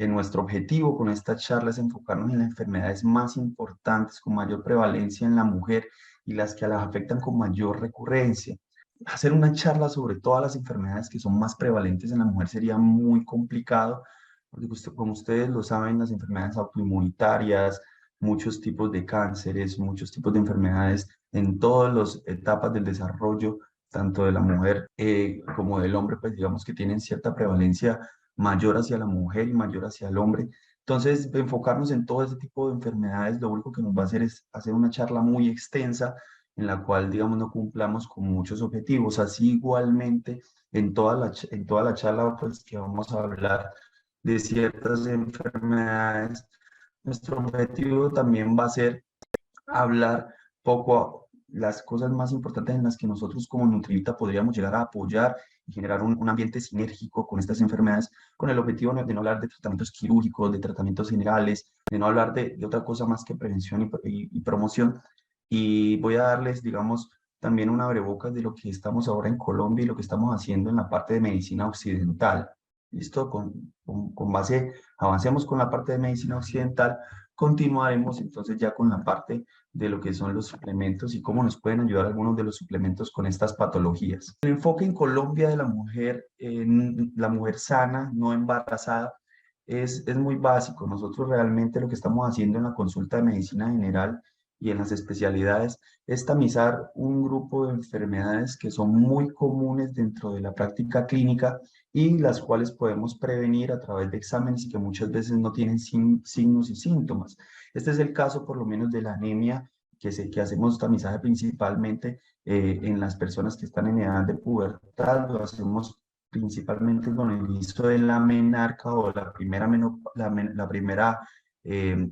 Nuestro objetivo con esta charla es enfocarnos en las enfermedades más importantes, con mayor prevalencia en la mujer y las que las afectan con mayor recurrencia. Hacer una charla sobre todas las enfermedades que son más prevalentes en la mujer sería muy complicado, porque como ustedes lo saben, las enfermedades autoinmunitarias, muchos tipos de cánceres, muchos tipos de enfermedades en todas las etapas del desarrollo, tanto de la mujer como del hombre, pues digamos que tienen cierta prevalencia mayor hacia la mujer y mayor hacia el hombre. Entonces, enfocarnos en todo ese tipo de enfermedades, lo único que nos va a hacer es hacer una charla muy extensa en la cual, digamos, no cumplamos con muchos objetivos. Así igualmente, en toda la charla, pues que vamos a hablar de ciertas enfermedades, nuestro objetivo también va a ser hablar las cosas más importantes en las que nosotros como Nutrivita podríamos llegar a apoyar y generar un ambiente sinérgico con estas enfermedades, con el objetivo de no hablar de tratamientos quirúrgicos, de tratamientos generales, de no hablar de otra cosa más que prevención y promoción. Y voy a darles, digamos, también una abrebocas de lo que estamos ahora en Colombia y lo que estamos haciendo en la parte de medicina occidental. ¿Listo? Con base, avancemos con la parte de medicina occidental, continuaremos entonces ya con la parte de lo que son los suplementos y cómo nos pueden ayudar algunos de los suplementos con estas patologías. El enfoque en Colombia de la mujer, en la mujer sana, no embarazada, es muy básico. Nosotros realmente lo que estamos haciendo en la consulta de medicina general y en las especialidades es tamizar un grupo de enfermedades que son muy comunes dentro de la práctica clínica y las cuales podemos prevenir a través de exámenes y que muchas veces no tienen signos y síntomas. Este es el caso por lo menos de la anemia, que hacemos tamizaje principalmente en las personas que están en edad de pubertad, lo hacemos principalmente con el inicio de la menarca o la primera, eh,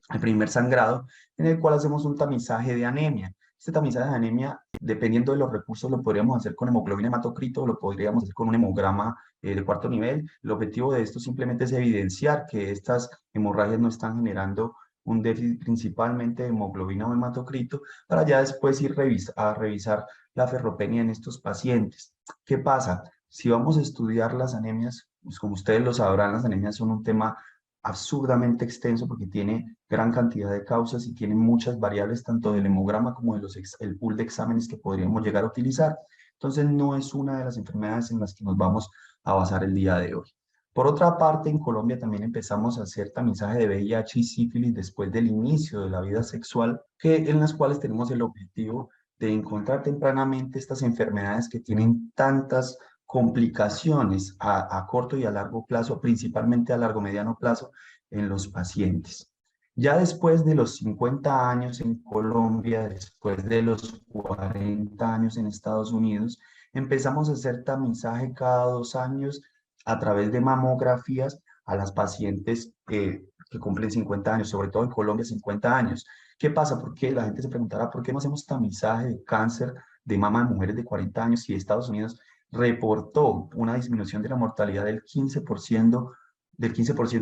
el primer sangrado, en el cual hacemos un tamizaje de anemia. Este tamizaje de anemia, dependiendo de los recursos, lo podríamos hacer con hemoglobina hematocrito o lo podríamos hacer con un hemograma de cuarto nivel. El objetivo de esto simplemente es evidenciar que estas hemorragias no están generando un déficit principalmente de hemoglobina o hematocrito, para ya después ir a revisar la ferropenia en estos pacientes. ¿Qué pasa? Si vamos a estudiar las anemias, pues como ustedes lo sabrán, las anemias son un tema absurdamente extenso porque tiene gran cantidad de causas y tiene muchas variables, tanto del hemograma como el pool de exámenes que podríamos llegar a utilizar. Entonces, no es una de las enfermedades en las que nos vamos a basar el día de hoy. Por otra parte, en Colombia también empezamos a hacer tamizaje de VIH y sífilis después del inicio de la vida sexual, en las cuales tenemos el objetivo de encontrar tempranamente estas enfermedades que tienen tantas complicaciones a corto y a largo plazo, principalmente a largo mediano plazo en los pacientes. Ya después de los 50 años en Colombia, después de los 40 años en Estados Unidos, empezamos a hacer tamizaje cada 2 años a través de mamografías a las pacientes que cumplen 50 años, sobre todo en Colombia 50 años. ¿Qué pasa? Porque la gente se preguntará, ¿por qué no hacemos tamizaje de cáncer de mama en mujeres de 40 años si Estados Unidos reportó una disminución de la mortalidad del 15%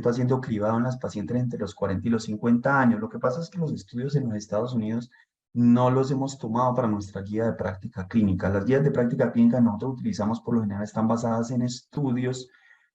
haciendo cribado en las pacientes entre los 40 y los 50 años? Lo que pasa es que los estudios en los Estados Unidos no los hemos tomado para nuestra guía de práctica clínica. Las guías de práctica clínica que nosotros utilizamos por lo general están basadas en estudios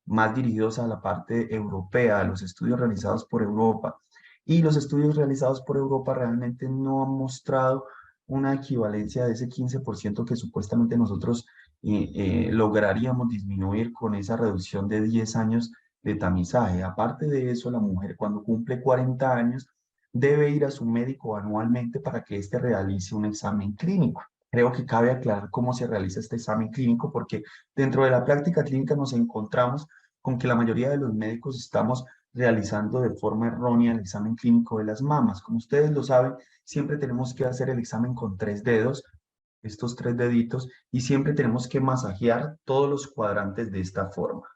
más dirigidos a la parte europea, a los estudios realizados por Europa. Y los estudios realizados por Europa realmente no han mostrado una equivalencia de ese 15% que supuestamente nosotros lograríamos disminuir con esa reducción de 10 años de tamizaje. Aparte de eso, la mujer cuando cumple 40 años debe ir a su médico anualmente para que éste realice un examen clínico. Creo que cabe aclarar cómo se realiza este examen clínico porque dentro de la práctica clínica nos encontramos con que la mayoría de los médicos estamos realizando de forma errónea el examen clínico de las mamas. Como ustedes lo saben, siempre tenemos que hacer el examen con 3 dedos, estos 3 deditos, y siempre tenemos que masajear todos los cuadrantes de esta forma.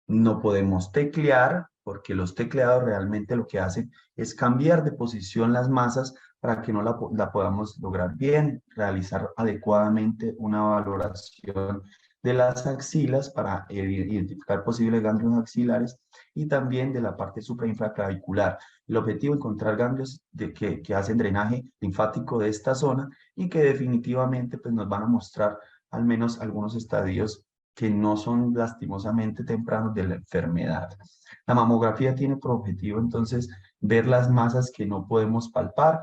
No podemos teclear porque los tecleados realmente lo que hacen es cambiar de posición las masas para que no la podamos lograr bien, realizar adecuadamente una valoración de las axilas para identificar posibles ganglios axilares y también de la parte suprainfraclavicular. El objetivo es encontrar ganglios que hacen drenaje linfático de esta zona y que definitivamente pues, nos van a mostrar al menos algunos estadios que no son lastimosamente tempranos de la enfermedad. La mamografía tiene por objetivo entonces ver las masas que no podemos palpar.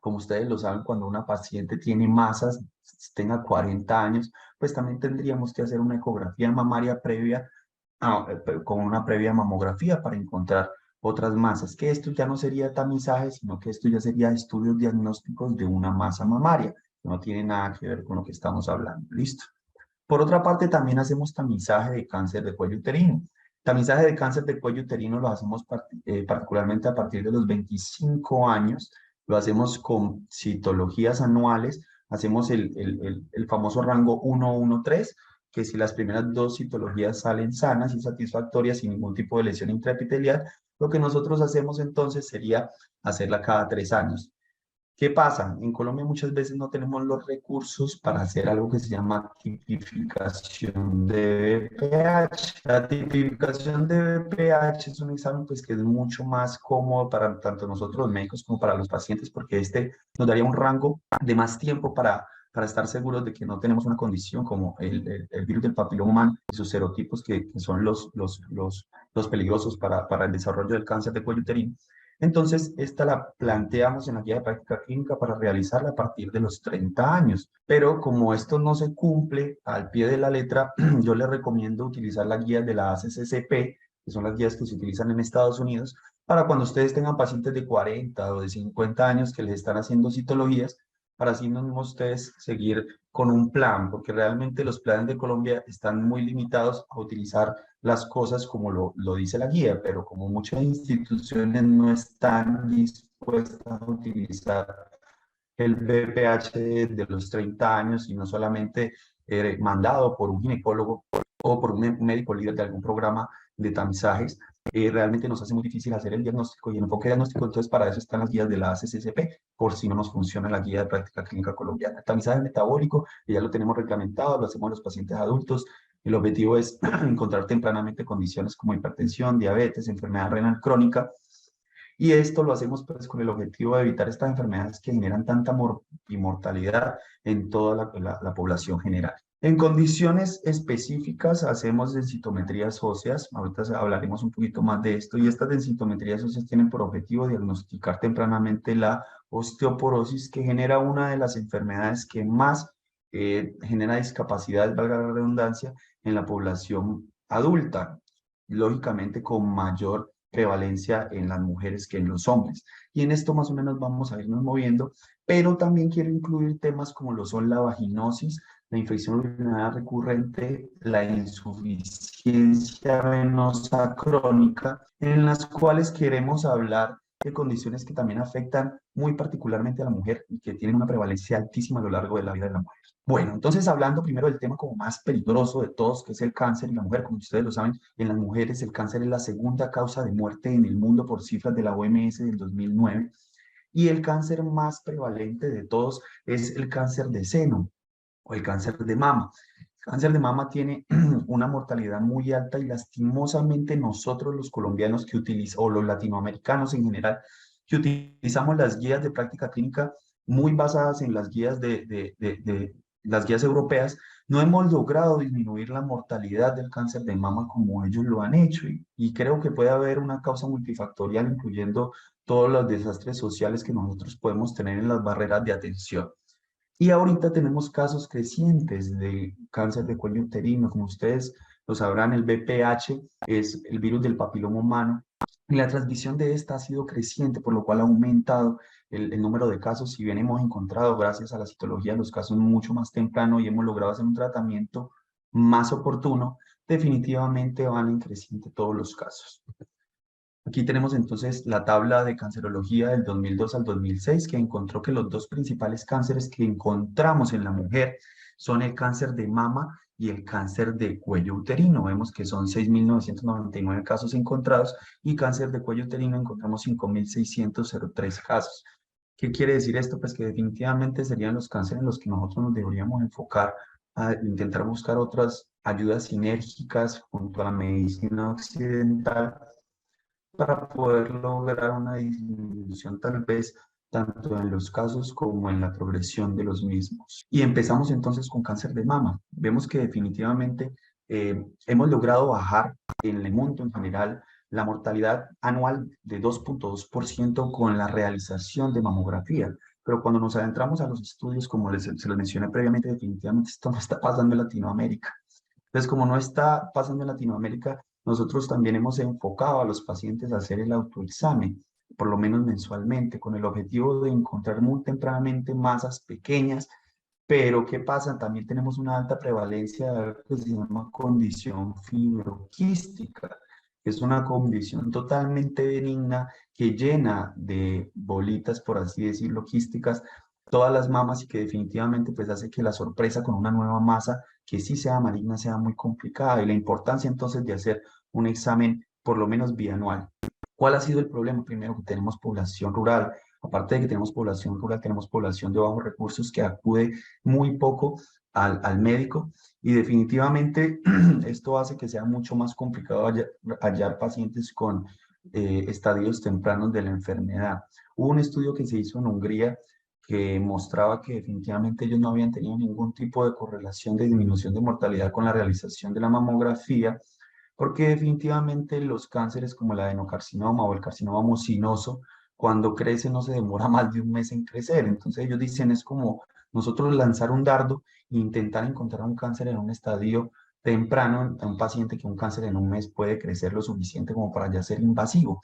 Como ustedes lo saben, cuando una paciente tiene masas, tenga 40 años, pues también tendríamos que hacer una ecografía mamaria previa con una previa mamografía para encontrar otras masas, que esto ya no sería tamizaje, sino que esto ya sería estudios diagnósticos de una masa mamaria, que no tiene nada que ver con lo que estamos hablando. ¿Listo? Por otra parte, también hacemos tamizaje de cáncer de cuello uterino. Tamizaje de cáncer de cuello uterino lo hacemos particularmente a partir de los 25 años. Lo hacemos con citologías anuales. Hacemos el famoso rango 1-1-3, que si las primeras dos citologías salen sanas y satisfactorias sin ningún tipo de lesión intraepitelial, lo que nosotros hacemos entonces sería hacerla cada 3 años. ¿Qué pasa? En Colombia muchas veces no tenemos los recursos para hacer algo que se llama tipificación de BPH. La tipificación de BPH es un examen pues, que es mucho más cómodo para tanto nosotros los médicos como para los pacientes porque este nos daría un rango de más tiempo para estar seguros de que no tenemos una condición como el virus del papiloma humano y sus serotipos que son los peligrosos para el desarrollo del cáncer de cuello uterino. Entonces, esta la planteamos en la guía de práctica clínica para realizarla a partir de los 30 años. Pero como esto no se cumple al pie de la letra, yo les recomiendo utilizar las guías de la ACCP, que son las guías que se utilizan en Estados Unidos, para cuando ustedes tengan pacientes de 40 o de 50 años que les están haciendo citologías, para así mismo ustedes seguir con un plan, porque realmente los planes de Colombia están muy limitados a utilizar las cosas como lo dice la guía, pero como muchas instituciones no están dispuestas a utilizar el BPH de los 30 años y no solamente mandado por un ginecólogo o por un médico líder de algún programa de tamizajes, realmente nos hace muy difícil hacer el diagnóstico y el enfoque diagnóstico, entonces para eso están las guías de la ACCP, por si no nos funciona la guía de práctica clínica colombiana. El tamizaje metabólico, que ya lo tenemos reglamentado, lo hacemos en los pacientes adultos. El objetivo es encontrar tempranamente condiciones como hipertensión, diabetes, enfermedad renal crónica, y esto lo hacemos pues con el objetivo de evitar estas enfermedades que generan tanta mortalidad en toda la población general. En condiciones específicas hacemos densitometrías óseas, ahorita hablaremos un poquito más de esto, y estas densitometrías óseas tienen por objetivo diagnosticar tempranamente la osteoporosis, que genera una de las enfermedades que más genera discapacidad, valga la redundancia, en la población adulta, lógicamente con mayor prevalencia en las mujeres que en los hombres. Y en esto más o menos vamos a irnos moviendo, pero también quiero incluir temas como lo son la vaginosis, la infección urinaria recurrente, la insuficiencia venosa crónica, en las cuales queremos hablar de condiciones que también afectan muy particularmente a la mujer y que tienen una prevalencia altísima a lo largo de la vida de la mujer. Bueno, entonces hablando primero del tema como más peligroso de todos, que es el cáncer en la mujer, como ustedes lo saben, en las mujeres el cáncer es la segunda causa de muerte en el mundo por cifras de la OMS del 2009, y el cáncer más prevalente de todos es el cáncer de seno o el cáncer de mama. El cáncer de mama tiene una mortalidad muy alta y lastimosamente nosotros los colombianos que utilizamos, o los latinoamericanos en general, que utilizamos las guías de práctica clínica muy basadas en las guías de las guías europeas, no hemos logrado disminuir la mortalidad del cáncer de mama como ellos lo han hecho. Y creo que puede haber una causa multifactorial, incluyendo todos los desastres sociales que nosotros podemos tener en las barreras de atención. Y ahorita tenemos casos crecientes de cáncer de cuello uterino. Como ustedes lo sabrán, el VPH es el virus del papiloma humano. Y la transmisión de esta ha sido creciente, por lo cual ha aumentado el número de casos. Si bien hemos encontrado, gracias a la citología, los casos mucho más temprano y hemos logrado hacer un tratamiento más oportuno, definitivamente van en creciente todos los casos. Aquí tenemos entonces la tabla de cancerología del 2002 al 2006, que encontró que los dos principales cánceres que encontramos en la mujer son el cáncer de mama y el cáncer de cuello uterino. Vemos que son 6.999 casos encontrados y cáncer de cuello uterino encontramos 5.603 casos. ¿Qué quiere decir esto? Pues que definitivamente serían los cánceres en los que nosotros nos deberíamos enfocar a intentar buscar otras ayudas sinérgicas junto a la medicina occidental para poder lograr una disminución tal vez tanto en los casos como en la progresión de los mismos. Y empezamos entonces con cáncer de mama. Vemos que definitivamente hemos logrado bajar en el mundo en general la mortalidad anual de 2,2% con la realización de mamografía. Pero cuando nos adentramos a los estudios, como se los mencioné previamente, definitivamente esto no está pasando en Latinoamérica. Entonces, como no está pasando en Latinoamérica, nosotros también hemos enfocado a los pacientes a hacer el autoexamen, por lo menos mensualmente, con el objetivo de encontrar muy tempranamente masas pequeñas. Pero, ¿qué pasa? También tenemos una alta prevalencia de algo que se llama condición fibroquística, que es una condición totalmente benigna que llena de bolitas, por así decirlo, quísticas, todas las mamas, y que definitivamente pues hace que la sorpresa con una nueva masa que sí sea maligna sea muy complicada. Y la importancia entonces de hacer un examen por lo menos bianual. ¿Cuál ha sido el problema? Primero, que tenemos población rural. Aparte de que tenemos población rural, tenemos población de bajos recursos que acude muy poco al médico, y definitivamente esto hace que sea mucho más complicado hallar pacientes con estadios tempranos de la enfermedad. Hubo un estudio que se hizo en Hungría que mostraba que definitivamente ellos no habían tenido ningún tipo de correlación de disminución de mortalidad con la realización de la mamografía, porque definitivamente los cánceres como el adenocarcinoma o el carcinoma mucinoso, cuando crece no se demora más de un mes en crecer. Entonces ellos dicen, es como nosotros lanzar un dardo e intentar encontrar un cáncer en un estadio temprano en un paciente, que un cáncer en un mes puede crecer lo suficiente como para ya ser invasivo.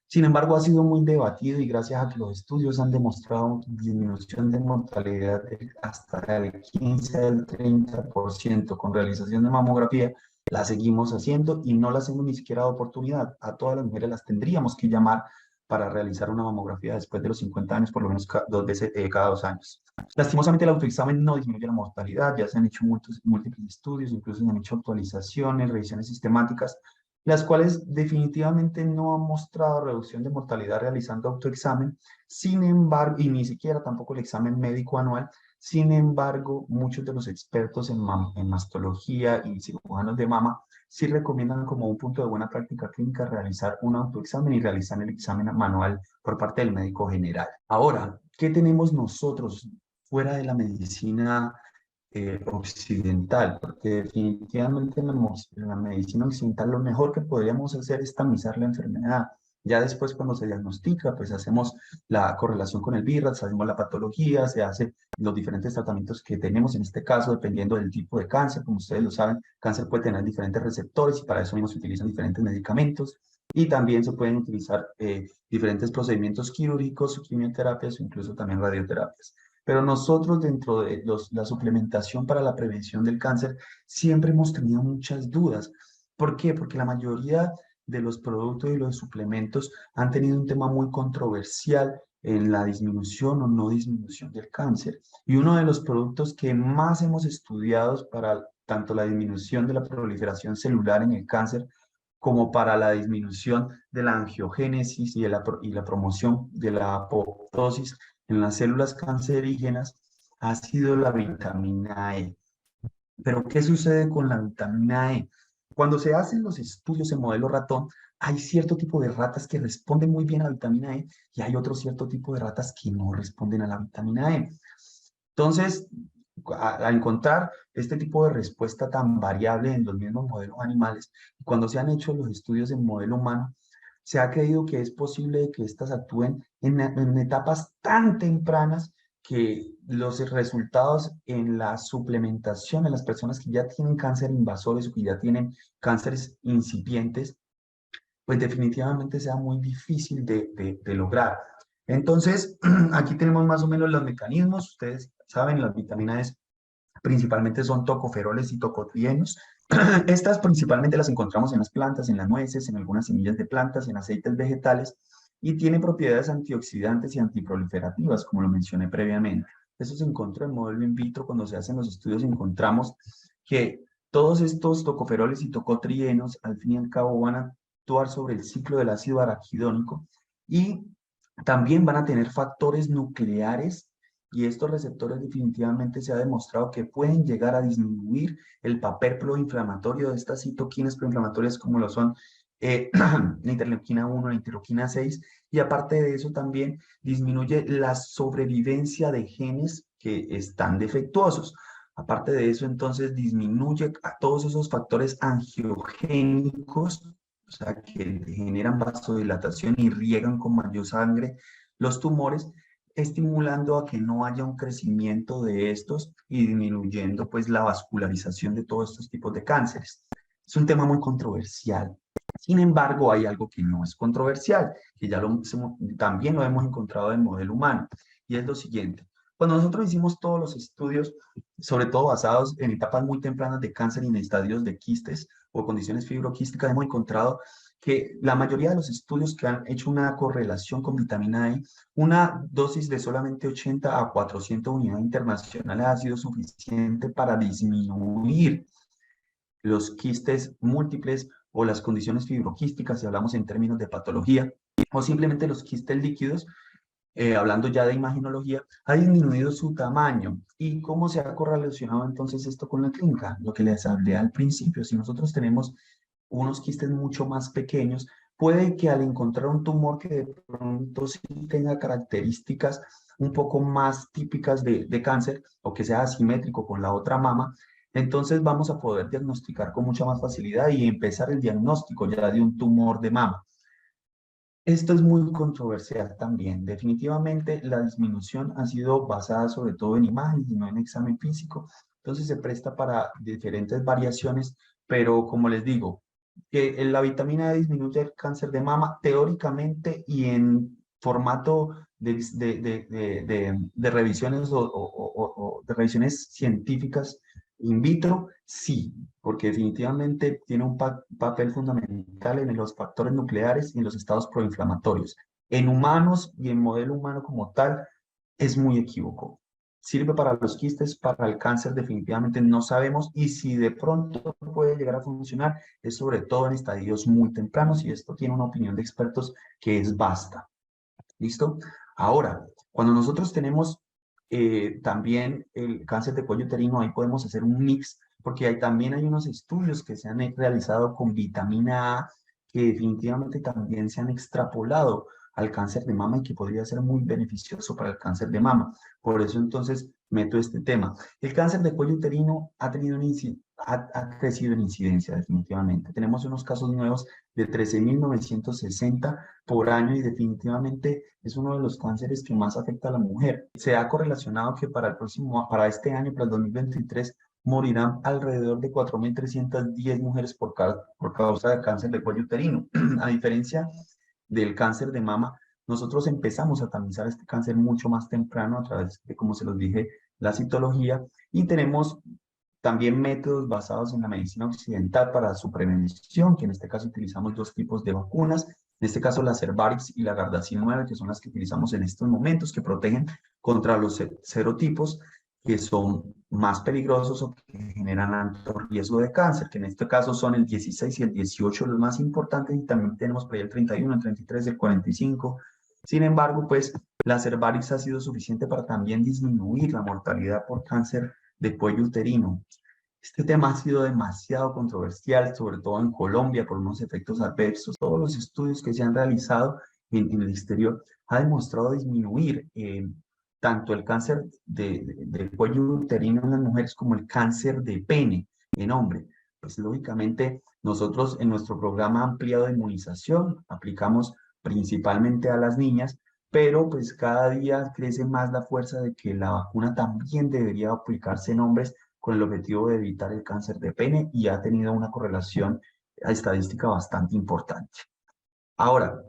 Sin embargo, ha sido muy debatido, y gracias a que los estudios han demostrado disminución de mortalidad de hasta el 15 al 30% con realización de mamografía, la seguimos haciendo y no la hacemos ni siquiera de oportunidad. A todas las mujeres las tendríamos que llamar para realizar una mamografía después de los 50 años, por lo menos dos veces cada 2 años. Lastimosamente, el autoexamen no disminuye la mortalidad. Ya se han hecho múltiples estudios, incluso se han hecho actualizaciones, revisiones sistemáticas, las cuales definitivamente no han mostrado reducción de mortalidad realizando autoexamen. Sin embargo, y ni siquiera tampoco el examen médico anual. Sin embargo, muchos de los expertos en mastología y cirujanos de mama sí recomiendan como un punto de buena práctica clínica realizar un autoexamen y realizar el examen manual por parte del médico general. Ahora, ¿qué tenemos nosotros fuera de la medicina occidental? Porque definitivamente en la medicina occidental lo mejor que podríamos hacer es tamizar la enfermedad. Ya después, cuando se diagnostica, pues hacemos la correlación con el BIRATS, hacemos la patología, se hace los diferentes tratamientos que tenemos en este caso, dependiendo del tipo de cáncer. Como ustedes lo saben, cáncer puede tener diferentes receptores y para eso mismo se utilizan diferentes medicamentos. Y también se pueden utilizar diferentes procedimientos quirúrgicos, quimioterapias o incluso también radioterapias. Pero nosotros, dentro de la suplementación para la prevención del cáncer, siempre hemos tenido muchas dudas. ¿Por qué? Porque la mayoría de los productos y los suplementos han tenido un tema muy controversial en la disminución o no disminución del cáncer. Y uno de los productos que más hemos estudiado para tanto la disminución de la proliferación celular en el cáncer, como para la disminución de la angiogénesis y la promoción de la apoptosis en las células cancerígenas, ha sido la vitamina E. Pero, ¿qué sucede con la vitamina E? Cuando se hacen los estudios en modelo ratón, hay cierto tipo de ratas que responden muy bien a la vitamina E y hay otro cierto tipo de ratas que no responden a la vitamina E. Entonces, a encontrar este tipo de respuesta tan variable en los mismos modelos animales, cuando se han hecho los estudios en modelo humano, se ha creído que es posible que estas actúen en etapas tan tempranas que los resultados en la suplementación en las personas que ya tienen cáncer invasores o que ya tienen cánceres incipientes, pues definitivamente sea muy difícil de lograr. Entonces, aquí tenemos más o menos los mecanismos. Ustedes saben, las vitaminas principalmente son tocoferoles y tocotrienos. Estas principalmente las encontramos en las plantas, en las nueces, en algunas semillas de plantas, en aceites vegetales, y tiene propiedades antioxidantes y antiproliferativas, como lo mencioné previamente. Eso se encontró en modelo in vitro. Cuando se hacen los estudios encontramos que todos estos tocoferoles y tocotrienos al fin y al cabo van a actuar sobre el ciclo del ácido araquidónico, y también van a tener factores nucleares, y estos receptores definitivamente se ha demostrado que pueden llegar a disminuir el papel proinflamatorio de estas citoquinas proinflamatorias como lo son la interleuquina 1, la interleuquina 6, y aparte de eso también disminuye la sobrevivencia de genes que están defectuosos. Aparte de eso, entonces disminuye a todos esos factores angiogénicos, o sea, que generan vasodilatación y riegan con mayor sangre los tumores, estimulando a que no haya un crecimiento de estos y disminuyendo pues la vascularización de todos estos tipos de cánceres. Es un tema muy controversial. Sin embargo, hay algo que no es controversial, que también lo hemos encontrado en modelo humano, y es lo siguiente. Cuando nosotros hicimos todos los estudios, sobre todo basados en etapas muy tempranas de cáncer y en estadios de quistes o condiciones fibroquísticas, hemos encontrado que la mayoría de los estudios que han hecho una correlación con vitamina E, una dosis de solamente 80 a 400 unidades internacionales ha sido suficiente para disminuir los quistes múltiples o las condiciones fibroquísticas, si hablamos en términos de patología, o simplemente los quistes líquidos, hablando ya de imaginología, ha disminuido su tamaño. ¿Y cómo se ha correlacionado entonces esto con la clínica? Lo que les hablé al principio, si nosotros tenemos unos quistes mucho más pequeños, puede que al encontrar un tumor que de pronto sí tenga características un poco más típicas de cáncer o que sea asimétrico con la otra mama, entonces vamos a poder diagnosticar con mucha más facilidad y empezar el diagnóstico ya de un tumor de mama. Esto es muy controversial también. Definitivamente la disminución ha sido basada sobre todo en imágenes y no en examen físico. Entonces se presta para diferentes variaciones, pero como les digo, que la vitamina D disminuye el cáncer de mama teóricamente y en formato de revisiones o de revisiones científicas in vitro, sí, porque definitivamente tiene un papel fundamental en los factores nucleares y en los estados proinflamatorios. En humanos y en modelo humano como tal, es muy equívoco. Sirve para los quistes, para el cáncer definitivamente no sabemos, y si de pronto puede llegar a funcionar es sobre todo en estadios muy tempranos, y esto tiene una opinión de expertos que es vasta. ¿Listo? Ahora, cuando nosotros tenemos también el cáncer de cuello uterino, ahí podemos hacer un mix, porque también hay unos estudios que se han realizado con vitamina A que definitivamente también se han extrapolado al cáncer de mama y que podría ser muy beneficioso para el cáncer de mama. Por eso entonces meto este tema. El cáncer de cuello uterino ha crecido en incidencia definitivamente. Tenemos unos casos nuevos de 13.960 por año y definitivamente es uno de los cánceres que más afecta a la mujer. Se ha correlacionado que para este año, para el 2023, morirán alrededor de 4.310 mujeres por causa de cáncer de cuello uterino. A diferencia del cáncer de mama, nosotros empezamos a tamizar este cáncer mucho más temprano a través de, como se los dije, la citología, y tenemos también métodos basados en la medicina occidental para su prevención, que en este caso utilizamos dos tipos de vacunas, en este caso la Cervarix y la Gardasil 9, que son las que utilizamos en estos momentos, que protegen contra los serotipos que son más peligrosos o que generan alto riesgo de cáncer, que en este caso son el 16 y el 18 los más importantes, y también tenemos por ahí el 31, el 33, el 45. Sin embargo, pues la Cervarix ha sido suficiente para también disminuir la mortalidad por cáncer de cuello uterino. Este tema ha sido demasiado controversial, sobre todo en Colombia, por unos efectos adversos. Todos los estudios que se han realizado en el exterior han demostrado disminuir tanto el cáncer de cuello uterino en las mujeres como el cáncer de pene en hombres. Pues lógicamente nosotros en nuestro programa ampliado de inmunización aplicamos principalmente a las niñas, pero pues cada día crece más la fuerza de que la vacuna también debería aplicarse en hombres con el objetivo de evitar el cáncer de pene, y ha tenido una correlación estadística bastante importante. Ahora,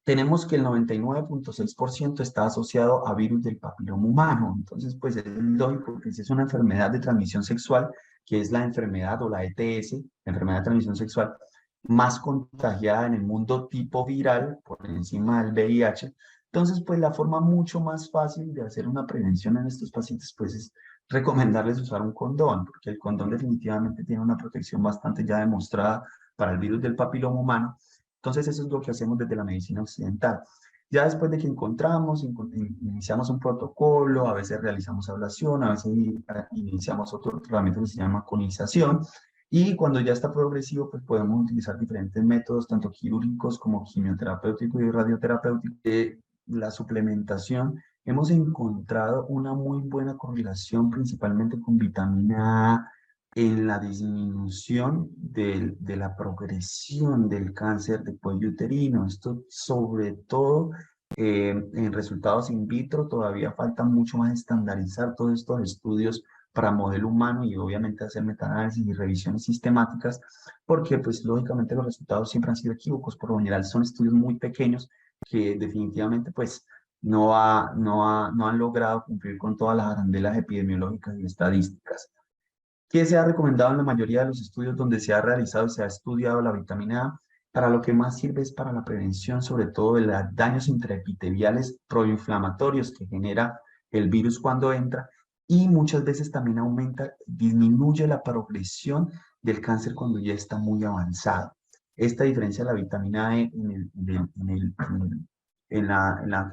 tenemos que el 99.6% está asociado a virus del papiloma humano. Entonces, pues es lógico que si es una enfermedad de transmisión sexual, que es la enfermedad o la ETS, la enfermedad de transmisión sexual más contagiada en el mundo tipo viral, por encima del VIH, entonces, pues la forma mucho más fácil de hacer una prevención en estos pacientes, pues es recomendarles usar un condón, porque el condón definitivamente tiene una protección bastante ya demostrada para el virus del papiloma humano. Entonces, eso es lo que hacemos desde la medicina occidental. Ya después de que iniciamos un protocolo, a veces realizamos ablación, a veces iniciamos otro tratamiento que se llama conización, y cuando ya está progresivo, pues podemos utilizar diferentes métodos, tanto quirúrgicos como quimioterapéuticos y radioterapéuticos. La suplementación hemos encontrado una muy buena correlación principalmente con vitamina A en la disminución de la progresión del cáncer de cuello uterino. Esto sobre todo en resultados in vitro. Todavía falta mucho más estandarizar todos estos estudios para modelo humano y obviamente hacer metaanálisis y revisiones sistemáticas, porque pues lógicamente los resultados siempre han sido equívocos. Por lo general son estudios muy pequeños que definitivamente pues no han logrado cumplir con todas las arandelas epidemiológicas y estadísticas. ¿Qué se ha recomendado en la mayoría de los estudios donde se ha realizado y se ha estudiado la vitamina A? Para lo que más sirve es para la prevención, sobre todo de los daños intraepiteliales proinflamatorios que genera el virus cuando entra, y muchas veces también aumenta, disminuye la progresión del cáncer cuando ya está muy avanzado. Esta diferencia de la vitamina E en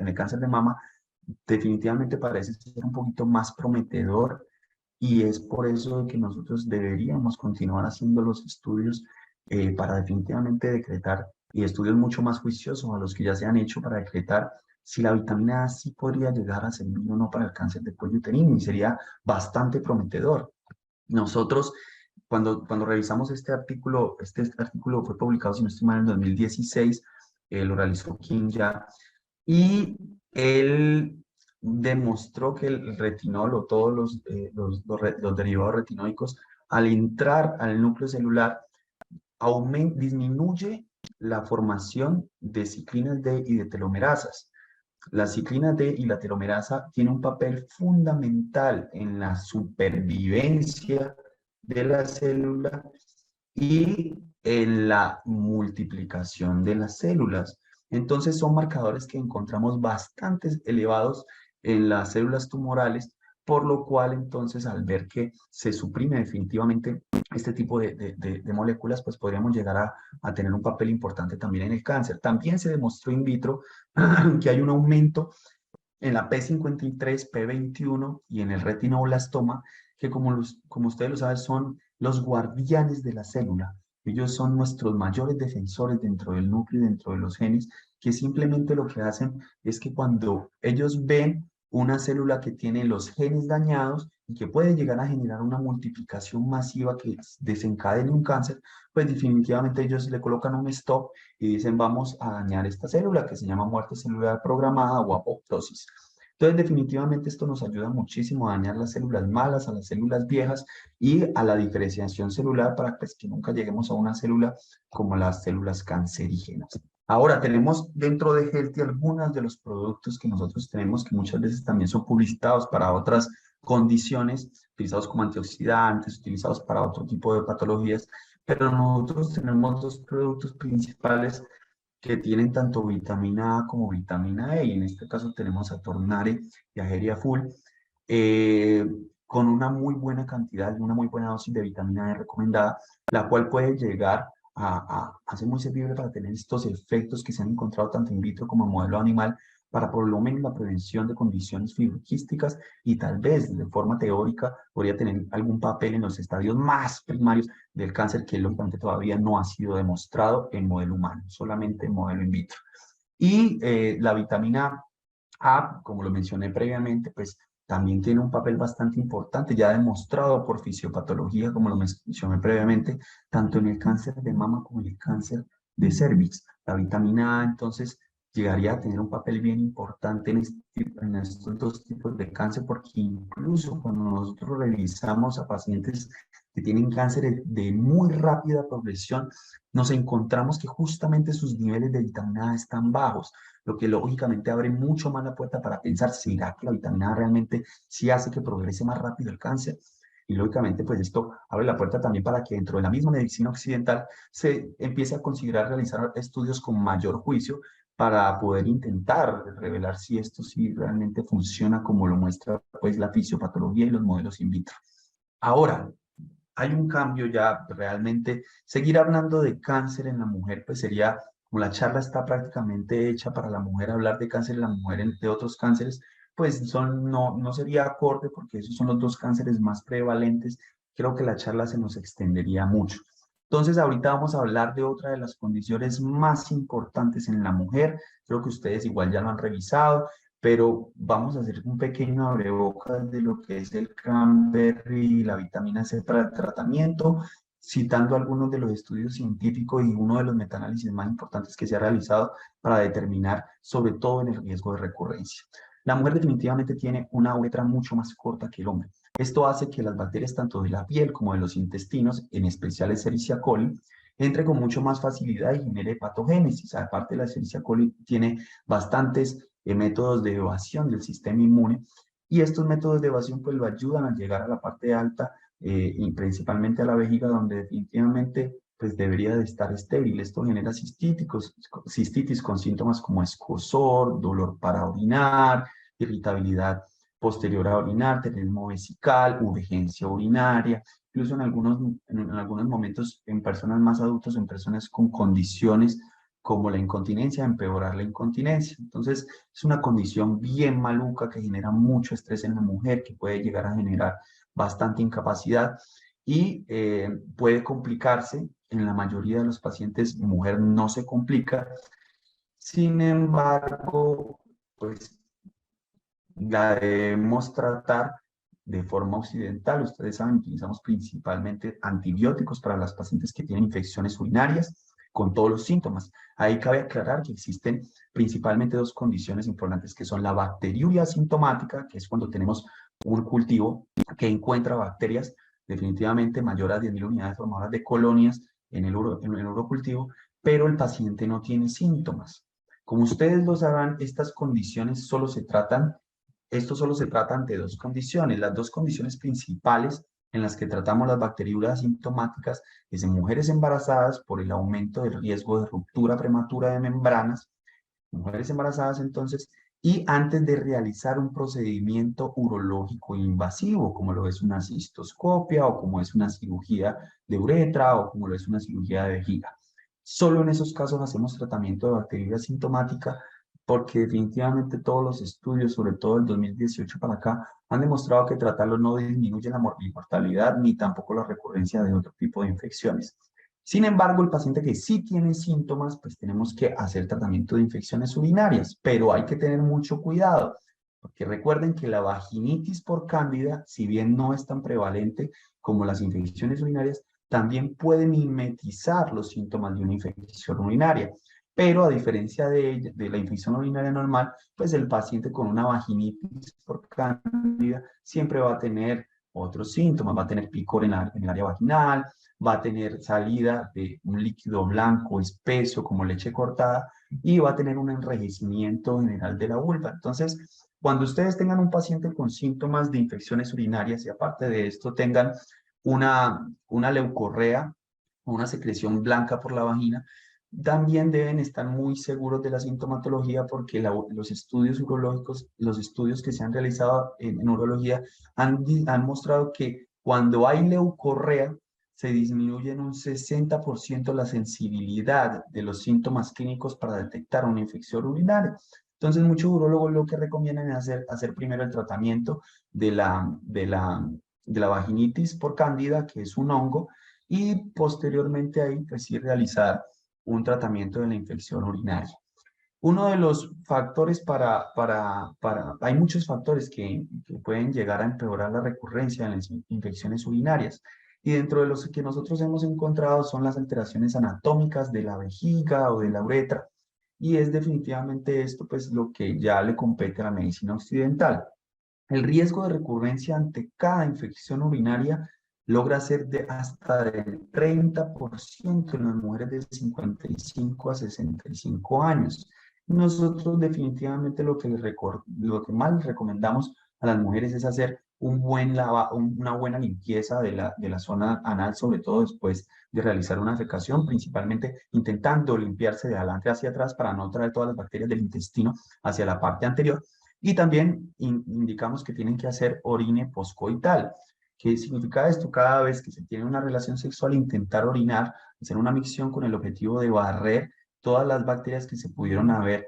el cáncer de mama definitivamente parece ser un poquito más prometedor, y es por eso que nosotros deberíamos continuar haciendo los estudios para definitivamente decretar, y estudios mucho más juiciosos a los que ya se han hecho para decretar si la vitamina A sí podría llegar a servir o no para el cáncer de cuello uterino, y sería bastante prometedor. Nosotros, cuando revisamos este artículo fue publicado, si no estoy mal, en 2016, lo realizó Kim ya, y él demostró que el retinol o todos los derivados retinoicos, al entrar al núcleo celular, disminuye la formación de ciclinas D y de telomerasas. La ciclina D y la telomerasa tienen un papel fundamental en la supervivencia de la célula y en la multiplicación de las células. Entonces son marcadores que encontramos bastante elevados en las células tumorales, por lo cual entonces al ver que se suprime definitivamente este tipo de moléculas, pues podríamos llegar a tener un papel importante también en el cáncer. También se demostró in vitro que hay un aumento en la P53, P21 y en el retinoblastoma, que como ustedes lo saben, son los guardianes de la célula. Ellos son nuestros mayores defensores dentro del núcleo y dentro de los genes, que simplemente lo que hacen es que cuando ellos ven una célula que tiene los genes dañados y que puede llegar a generar una multiplicación masiva que desencadene un cáncer, pues definitivamente ellos le colocan un stop y dicen vamos a dañar esta célula que se llama muerte celular programada o apoptosis. Entonces, definitivamente esto nos ayuda muchísimo a dañar las células malas, a las células viejas y a la diferenciación celular para pues, que nunca lleguemos a una célula como las células cancerígenas. Ahora, tenemos dentro de Healthy algunos de los productos que nosotros tenemos que muchas veces también son publicitados para otras condiciones, utilizados como antioxidantes, utilizados para otro tipo de patologías, pero nosotros tenemos dos productos principales que tienen tanto vitamina A como vitamina E, y en este caso tenemos a Tornare y a Geria Full, eh, con una muy buena cantidad y una muy buena dosis de vitamina E recomendada, la cual puede llegar a ser muy servible para tener estos efectos que se han encontrado tanto in vitro como en modelo animal, para por lo menos la prevención de condiciones fibroquísticas, y tal vez de forma teórica podría tener algún papel en los estadios más primarios del cáncer, que lógicamente todavía no ha sido demostrado en modelo humano, solamente en modelo in vitro. Y la vitamina A, como lo mencioné previamente, pues también tiene un papel bastante importante, ya demostrado por fisiopatología, como lo mencioné previamente, tanto en el cáncer de mama como en el cáncer de cervix. La vitamina A, entonces, llegaría a tener un papel bien importante en estos dos tipos de cáncer, porque incluso cuando nosotros revisamos a pacientes que tienen cáncer de muy rápida progresión, nos encontramos que justamente sus niveles de vitamina A están bajos, lo que lógicamente abre mucho más la puerta para pensar, ¿será que la vitamina A realmente sí hace que progrese más rápido el cáncer? Y lógicamente, pues esto abre la puerta también para que dentro de la misma medicina occidental se empiece a considerar realizar estudios con mayor juicio para poder intentar revelar si esto sí realmente funciona como lo muestra pues la fisiopatología y los modelos in vitro. Ahora, hay un cambio ya realmente. Seguir hablando de cáncer en la mujer, pues sería, como la charla está prácticamente hecha para la mujer, hablar de cáncer en la mujer, de otros cánceres, pues no sería acorde, porque esos son los dos cánceres más prevalentes. Creo que la charla se nos extendería mucho. Entonces, ahorita vamos a hablar de otra de las condiciones más importantes en la mujer. Creo que ustedes igual ya lo han revisado, pero vamos a hacer un pequeño abrebocas de lo que es el cranberry y la vitamina C para el tratamiento, citando algunos de los estudios científicos y uno de los metaanálisis más importantes que se ha realizado para determinar sobre todo en el riesgo de recurrencia. La mujer definitivamente tiene una uretra mucho más corta que el hombre. Esto hace que las bacterias tanto de la piel como de los intestinos, en especial Escherichia coli, entre con mucho más facilidad y genere patogénesis. Aparte, la Escherichia coli tiene bastantes métodos de evasión del sistema inmune, y estos métodos de evasión pues lo ayudan a llegar a la parte alta y principalmente a la vejiga, donde definitivamente pues debería de estar estéril. Esto genera cistitis con síntomas como escozor, dolor para orinar, irritabilidad posterior a orinar, tenesmo vesical, urgencia urinaria, incluso en algunos momentos en personas más adultas, en personas con condiciones como la incontinencia, empeorar la incontinencia. Entonces, es una condición bien maluca que genera mucho estrés en la mujer, que puede llegar a generar bastante incapacidad y puede complicarse. En la mayoría de los pacientes, mujer no se complica. Sin embargo, pues la debemos tratar de forma occidental. Ustedes saben, utilizamos principalmente antibióticos para las pacientes que tienen infecciones urinarias con todos los síntomas. Ahí cabe aclarar que existen principalmente dos condiciones importantes, que son la bacteriuria asintomática, que es cuando tenemos un cultivo que encuentra bacterias definitivamente mayor a 10.000 unidades formadoras de colonias en el urocultivo, pero el paciente no tiene síntomas. Como ustedes lo sabrán, estas condiciones esto solo se trata ante dos condiciones. Las dos condiciones principales en las que tratamos las bacteriuras asintomáticas es en mujeres embarazadas por el aumento del riesgo de ruptura prematura de membranas, mujeres embarazadas entonces, y antes de realizar un procedimiento urológico invasivo, como lo es una cistoscopia o como es una cirugía de uretra o como lo es una cirugía de vejiga. Solo en esos casos hacemos tratamiento de bacteriuria asintomática, porque definitivamente todos los estudios, sobre todo el 2018 para acá, han demostrado que tratarlo no disminuye la mortalidad ni tampoco la recurrencia de otro tipo de infecciones. Sin embargo, el paciente que sí tiene síntomas, pues tenemos que hacer tratamiento de infecciones urinarias, pero hay que tener mucho cuidado, porque recuerden que la vaginitis por cándida, si bien no es tan prevalente como las infecciones urinarias, también puede mimetizar los síntomas de una infección urinaria. Pero a diferencia de la infección urinaria normal, pues el paciente con una vaginitis por cándida siempre va a tener otros síntomas, va a tener picor en el área vaginal, va a tener salida de un líquido blanco espeso como leche cortada y va a tener un enrojecimiento general de la vulva. Entonces, cuando ustedes tengan un paciente con síntomas de infecciones urinarias y aparte de esto tengan una leucorrea, una secreción blanca por la vagina, también deben estar muy seguros de la sintomatología, porque los estudios urológicos, los estudios que se han realizado en urología han mostrado que cuando hay leucorrea se disminuye en un 60% la sensibilidad de los síntomas clínicos para detectar una infección urinaria. Entonces, muchos urólogos lo que recomiendan es hacer primero el tratamiento de la vaginitis por cándida, que es un hongo, y posteriormente ahí, pues sí, realizar un tratamiento de la infección urinaria. Uno de los factores hay muchos factores que pueden llegar a empeorar la recurrencia en las infecciones urinarias. Y dentro de los que nosotros hemos encontrado son las alteraciones anatómicas de la vejiga o de la uretra. Y es definitivamente esto, pues, lo que ya le compete a la medicina occidental. El riesgo de recurrencia ante cada infección urinaria logra ser de hasta del 30% en las mujeres de 55 a 65 años. Nosotros definitivamente lo que más les recomendamos a las mujeres es hacer una buena limpieza de la zona anal, sobre todo después de realizar una defecación, principalmente intentando limpiarse de adelante hacia atrás para no traer todas las bacterias del intestino hacia la parte anterior. Y también indicamos que tienen que hacer orine poscoital. ¿Qué significa esto? Cada vez que se tiene una relación sexual, intentar orinar, hacer una micción con el objetivo de barrer todas las bacterias que se pudieron haber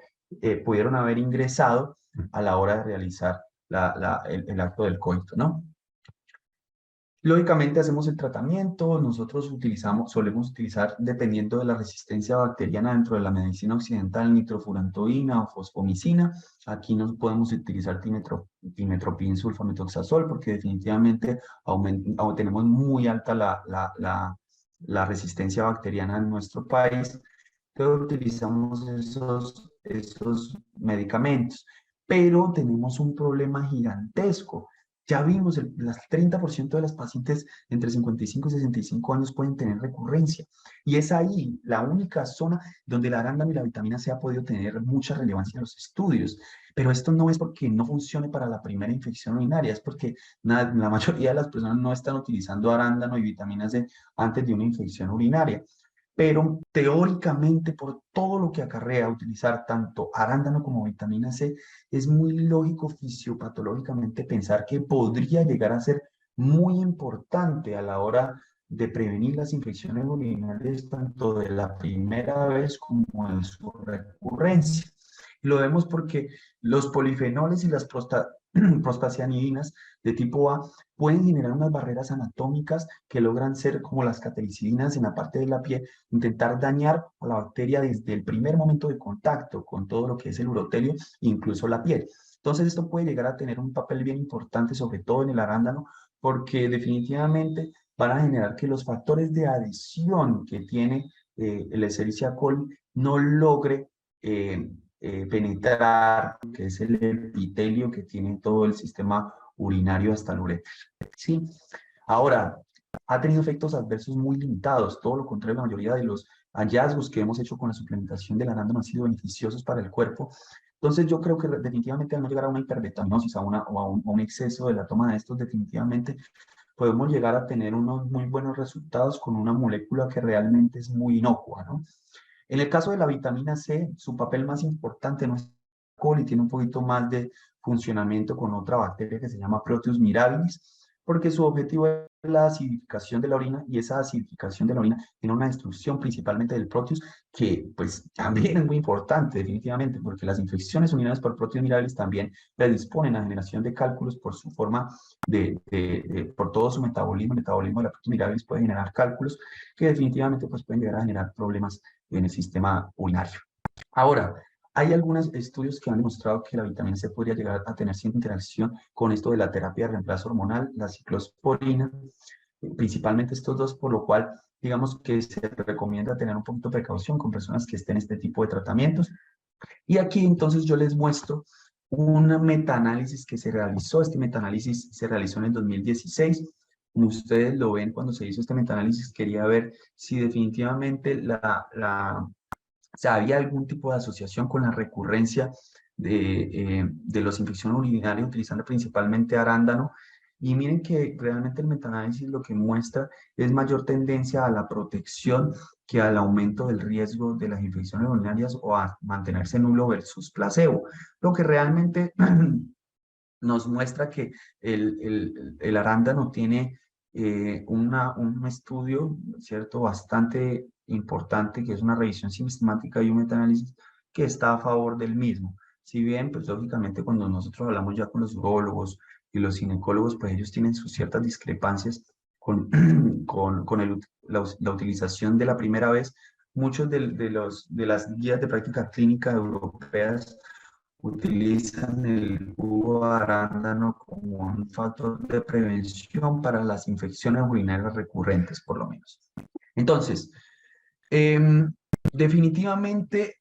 ingresado a la hora de realizar el acto del coito, ¿no? Lógicamente hacemos el tratamiento, nosotros solemos utilizar, dependiendo de la resistencia bacteriana dentro de la medicina occidental, nitrofurantoína o fosfomicina. Aquí no podemos utilizar timetropin sulfamethoxazol porque definitivamente tenemos muy alta la resistencia bacteriana en nuestro país. Entonces utilizamos esos medicamentos, pero tenemos un problema gigantesco. Ya vimos, el 30% de las pacientes entre 55 y 65 años pueden tener recurrencia. Y es ahí la única zona donde la arándano y la vitamina C ha podido tener mucha relevancia en los estudios. Pero esto no es porque no funcione para la primera infección urinaria, es porque la mayoría de las personas no están utilizando arándano y vitamina C antes de una infección urinaria. Pero teóricamente, por todo lo que acarrea utilizar tanto arándano como vitamina C, es muy lógico fisiopatológicamente pensar que podría llegar a ser muy importante a la hora de prevenir las infecciones urinarias tanto de la primera vez como de su recurrencia. Y lo vemos porque los polifenoles y las prostacianidinas de tipo A pueden generar unas barreras anatómicas que logran ser como las catelicidinas en la parte de la piel, intentar dañar a la bacteria desde el primer momento de contacto con todo lo que es el urotelio, incluso la piel. Entonces esto puede llegar a tener un papel bien importante, sobre todo en el arándano, porque definitivamente van a generar que los factores de adhesión que tiene el Escherichia coli no logre penetrar, que es el epitelio que tiene todo el sistema urinario hasta el ureter. ¿Sí? Ahora, ha tenido efectos adversos muy limitados, todo lo contrario, la mayoría de los hallazgos que hemos hecho con la suplementación del arándano han sido beneficiosos para el cuerpo. Entonces yo creo que definitivamente al no llegar a una hipervitaminosis o a un exceso de la toma de estos, definitivamente podemos llegar a tener unos muy buenos resultados con una molécula que realmente es muy inocua, ¿no? En el caso de la vitamina C, su papel más importante no es coli, tiene un poquito más de funcionamiento con otra bacteria que se llama Proteus mirabilis, porque su objetivo es la acidificación de la orina y esa acidificación de la orina tiene una destrucción principalmente del Proteus que pues también es muy importante definitivamente porque las infecciones urinarias por Proteus mirabilis también predisponen a generación de cálculos por su forma por todo su metabolismo, el metabolismo de la Proteus mirabilis puede generar cálculos que definitivamente pues pueden llegar a generar problemas en el sistema urinario. Ahora, hay algunos estudios que han demostrado que la vitamina C podría llegar a tener cierta interacción con esto de la terapia de reemplazo hormonal, la ciclosporina, principalmente estos dos, por lo cual digamos que se recomienda tener un poquito de precaución con personas que estén en este tipo de tratamientos. Y aquí entonces yo les muestro un metaanálisis que se realizó. Este metaanálisis se realizó en el 2016. Como ustedes lo ven, cuando se hizo este metaanálisis, quería ver si definitivamente o sea, había algún tipo de asociación con la recurrencia de las infecciones urinarias utilizando principalmente arándano. Y miren que realmente el metaanálisis lo que muestra es mayor tendencia a la protección que al aumento del riesgo de las infecciones urinarias o a mantenerse nulo versus placebo. Lo que realmente nos muestra que el arándano tiene un estudio, ¿cierto?, bastante importante, que es una revisión sistemática y un metaanálisis que está a favor del mismo. Si bien, pues lógicamente cuando nosotros hablamos ya con los urólogos y los ginecólogos, pues ellos tienen sus ciertas discrepancias con, la utilización de la primera vez. Muchos de las guías de práctica clínica europeas utilizan el jugo de arándano como un factor de prevención para las infecciones urinarias recurrentes, por lo menos. Entonces, em, definitivamente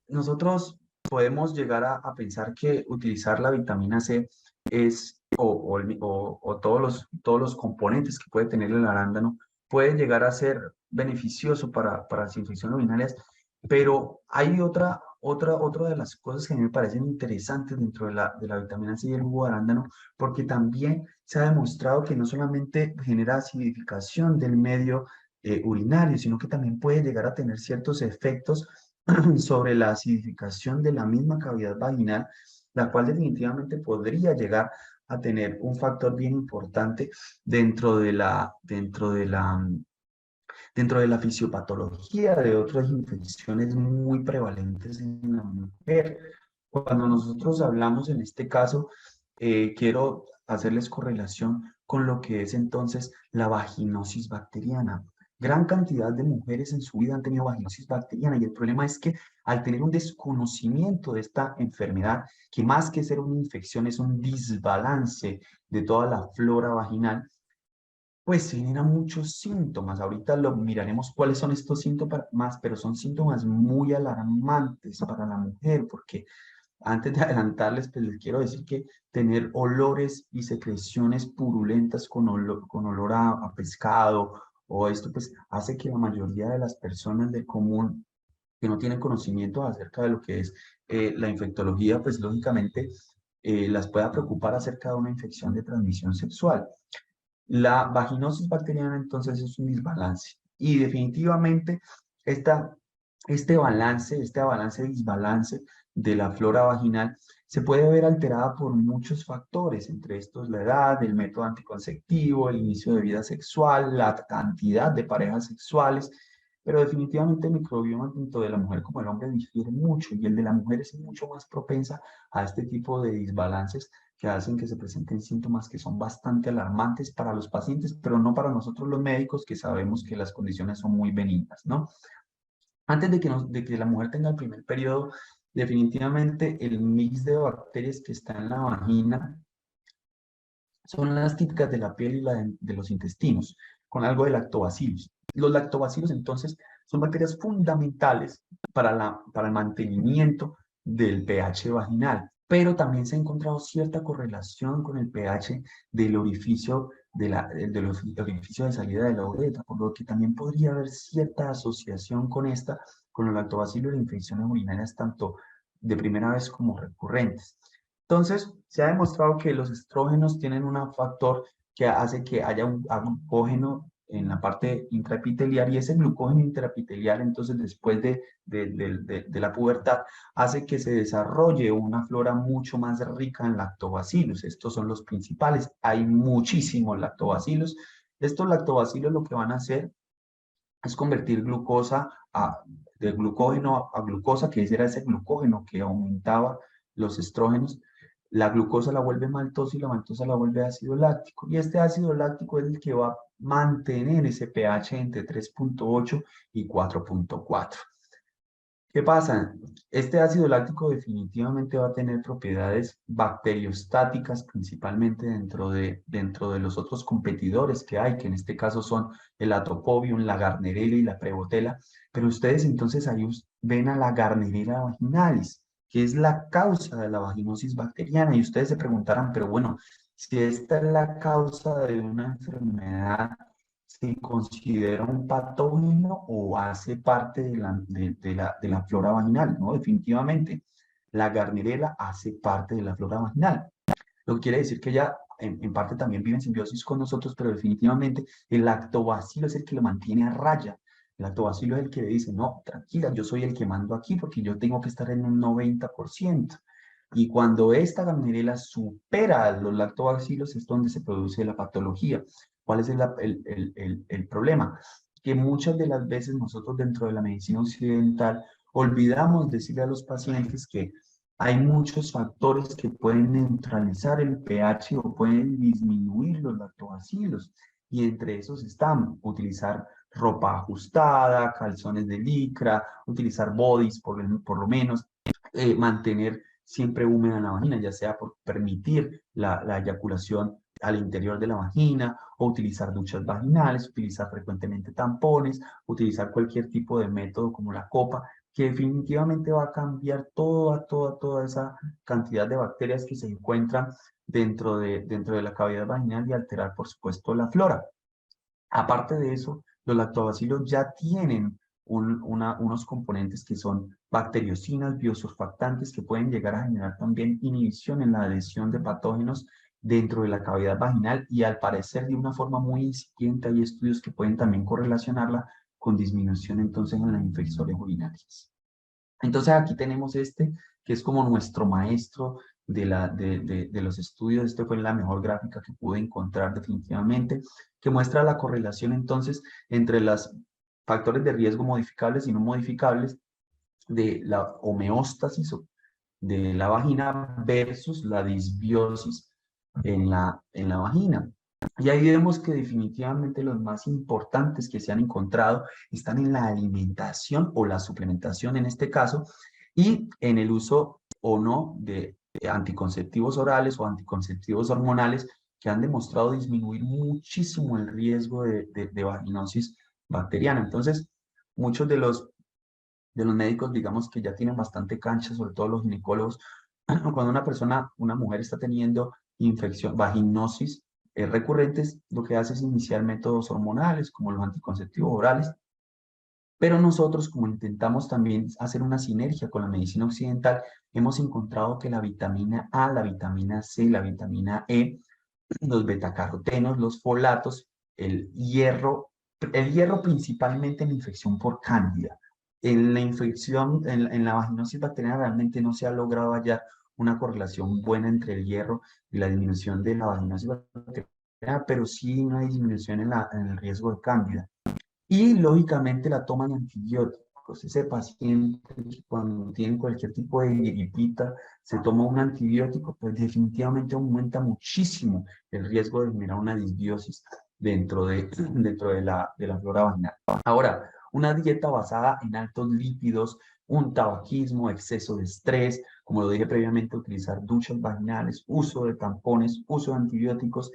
nosotros podemos llegar a pensar que utilizar la vitamina C es, o todos los componentes que puede tener el arándano, puede llegar a ser beneficioso para las infecciones urinarias, pero hay otra de las cosas que a mí me parecen interesantes dentro de la vitamina C y el jugo de arándano, porque también se ha demostrado que no solamente genera acidificación del medio urinario, sino que también puede llegar a tener ciertos efectos sobre la acidificación de la misma cavidad vaginal, la cual definitivamente podría llegar a tener un factor bien importante dentro dentro de la fisiopatología de otras infecciones muy prevalentes en la mujer. Cuando nosotros hablamos en este caso, quiero hacerles correlación con lo que es entonces la vaginosis bacteriana. Gran cantidad de mujeres en su vida han tenido vaginosis bacteriana y el problema es que al tener un desconocimiento de esta enfermedad, que más que ser una infección es un desbalance de toda la flora vaginal, pues se generan muchos síntomas. Ahorita lo miraremos cuáles son estos síntomas, pero son síntomas muy alarmantes para la mujer, porque antes de adelantarles, pues les quiero decir que tener olores y secreciones purulentas con olor a pescado o esto, pues hace que la mayoría de las personas del común que no tienen conocimiento acerca de lo que es la infectología, pues lógicamente las pueda preocupar acerca de una infección de transmisión sexual. La vaginosis bacteriana entonces es un desbalance y definitivamente esta, desbalance de la flora vaginal se puede ver alterada por muchos factores, entre estos la edad, el método anticonceptivo, el inicio de vida sexual, la cantidad de parejas sexuales, pero definitivamente el microbioma tanto de la mujer como del hombre difiere mucho y el de la mujer es mucho más propensa a este tipo de desbalances que hacen que se presenten síntomas que son bastante alarmantes para los pacientes, pero no para nosotros los médicos que sabemos que las condiciones son muy benignas, ¿no? Antes de que la mujer tenga el primer periodo, definitivamente el mix de bacterias que está en la vagina son las típicas de la piel y de los intestinos, con algo de lactobacillus. Los lactobacillus, entonces, son bacterias fundamentales para el mantenimiento del pH vaginal, pero también se ha encontrado cierta correlación con el pH del orificio del orificio de salida de la uretra, por lo que también podría haber cierta asociación con los lactobacillus de infecciones urinarias, tanto de primera vez como recurrentes. Entonces, se ha demostrado que los estrógenos tienen un factor que hace que haya un glucógeno en la parte intraepitelial y ese glucógeno intraepitelial, entonces, después de la pubertad, hace que se desarrolle una flora mucho más rica en lactobacillus. Estos son los principales. Hay muchísimos lactobacillus. Estos lactobacillus lo que van a hacer es convertir de glucógeno a glucosa, que ese era ese glucógeno que aumentaba los estrógenos. La glucosa la vuelve maltosa y la maltosa la vuelve ácido láctico. Y este ácido láctico es el que va a mantener ese pH entre 3.8 y 4.4. ¿Qué pasa? Este ácido láctico definitivamente va a tener propiedades bacteriostáticas, principalmente dentro de los otros competidores que hay, que en este caso son el Atopobium, la Gardnerella y la Prevotella. Pero ustedes entonces ahí ven a la Gardnerella vaginalis, que es la causa de la vaginosis bacteriana. Y ustedes se preguntarán, pero bueno, si esta es la causa de una enfermedad, ¿se considera un patógeno o hace parte de la flora vaginal? No, definitivamente. La Gardnerella hace parte de la flora vaginal. Lo que quiere decir que ella en parte también vive en simbiosis con nosotros, pero definitivamente el lactobacilo es el que lo mantiene a raya. El lactobacilo es el que le dice, no, tranquila, yo soy el que mando aquí porque yo tengo que estar en un 90%. Y cuando esta Gardnerella supera los lactobacilos es donde se produce la patología. ¿Cuál es el problema? Que muchas de las veces nosotros dentro de la medicina occidental olvidamos decirle a los pacientes que hay muchos factores que pueden neutralizar el pH o pueden disminuir los lactobacilos. Y entre esos están utilizar ropa ajustada, calzones de licra, utilizar bodys por lo menos, mantener siempre húmeda la vagina, ya sea por permitir la eyaculación al interior de la vagina, o utilizar duchas vaginales, utilizar frecuentemente tampones, utilizar cualquier tipo de método como la copa, que definitivamente va a cambiar toda esa cantidad de bacterias que se encuentran dentro de la cavidad vaginal y alterar, por supuesto, la flora. Aparte de eso, los lactobacilos ya tienen unos componentes que son bacteriocinas, biosurfactantes, que pueden llegar a generar también inhibición en la adhesión de patógenos dentro de la cavidad vaginal y al parecer de una forma muy incipiente hay estudios que pueden también correlacionarla con disminución entonces en las infecciones urinarias. Entonces aquí tenemos que es como nuestro maestro de los estudios. Este fue la mejor gráfica que pude encontrar definitivamente, que muestra la correlación entonces entre los factores de riesgo modificables y no modificables de la homeostasis de la vagina versus la disbiosis en la vagina. Y ahí vemos que definitivamente los más importantes que se han encontrado están en la alimentación o la suplementación en este caso y en el uso o no de anticonceptivos orales o anticonceptivos hormonales que han demostrado disminuir muchísimo el riesgo de vaginosis bacteriana. Entonces, muchos de los médicos, digamos que ya tienen bastante cancha, sobre todo los ginecólogos, cuando una persona, una mujer está teniendo infección, vaginosis recurrentes, lo que hace es iniciar métodos hormonales como los anticonceptivos orales, pero nosotros, como intentamos también hacer una sinergia con la medicina occidental, hemos encontrado que la vitamina A, la vitamina C, la vitamina E, los betacarotenos, los folatos, el hierro principalmente en la infección por cándida. En la infección, en la vaginosis bacteriana realmente no se ha logrado hallar una correlación buena entre el hierro y la disminución de la vaginosis bacteriana, pero sí una disminución en el riesgo de cándida. Y lógicamente la toma de antibióticos. Ese paciente que cuando tiene cualquier tipo de gripita se toma un antibiótico, pues definitivamente aumenta muchísimo el riesgo de generar una disbiosis dentro de la flora vaginal. Ahora, una dieta basada en altos lípidos, un tabaquismo, exceso de estrés, como lo dije previamente, utilizar duchas vaginales, uso de tampones, uso de antibióticos,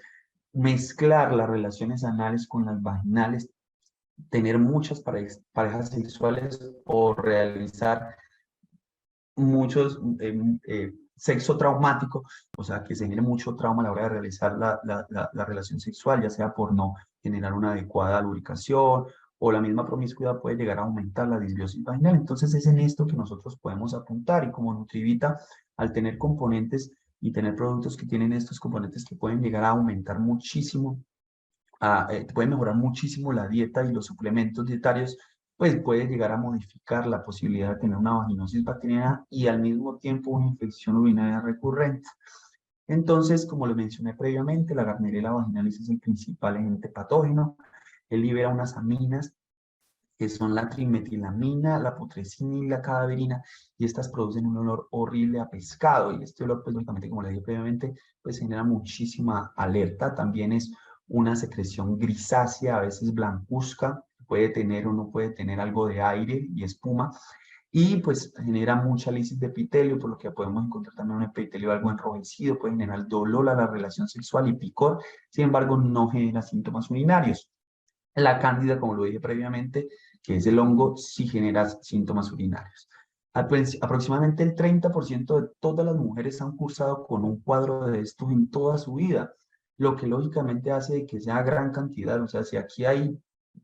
mezclar las relaciones anales con las vaginales, tener muchas parejas sexuales o realizar muchos sexo traumático, o sea, que se genere mucho trauma a la hora de realizar la relación sexual, ya sea por no generar una adecuada lubricación o la misma promiscuidad puede llegar a aumentar la disbiosis vaginal. Entonces es en esto que nosotros podemos apuntar y como Nutrivita, al tener componentes y tener productos que tienen estos componentes que pueden llegar a aumentar muchísimo puede mejorar muchísimo la dieta y los suplementos dietarios, pues puede llegar a modificar la posibilidad de tener una vaginosis bacteriana y al mismo tiempo una infección urinaria recurrente. Entonces, como lo mencioné previamente, la Gardnerella vaginalis es el principal agente patógeno. Él libera unas aminas que son la trimetilamina, la putrescina y la cadaverina, y estas producen un olor horrible a pescado, y este olor, pues lógicamente, como le dije previamente, pues genera muchísima alerta. También es una secreción grisácea, a veces blancuzca, puede tener o no puede tener algo de aire y espuma, y pues genera mucha lisis de epitelio, por lo que podemos encontrar también un epitelio algo enrojecido, puede generar dolor a la relación sexual y picor, sin embargo no genera síntomas urinarios. La cándida, como lo dije previamente, que es el hongo, sí genera síntomas urinarios. Aproximadamente el 30% de todas las mujeres han cursado con un cuadro de estos en toda su vida, lo que lógicamente hace de que sea gran cantidad. O sea, si aquí hay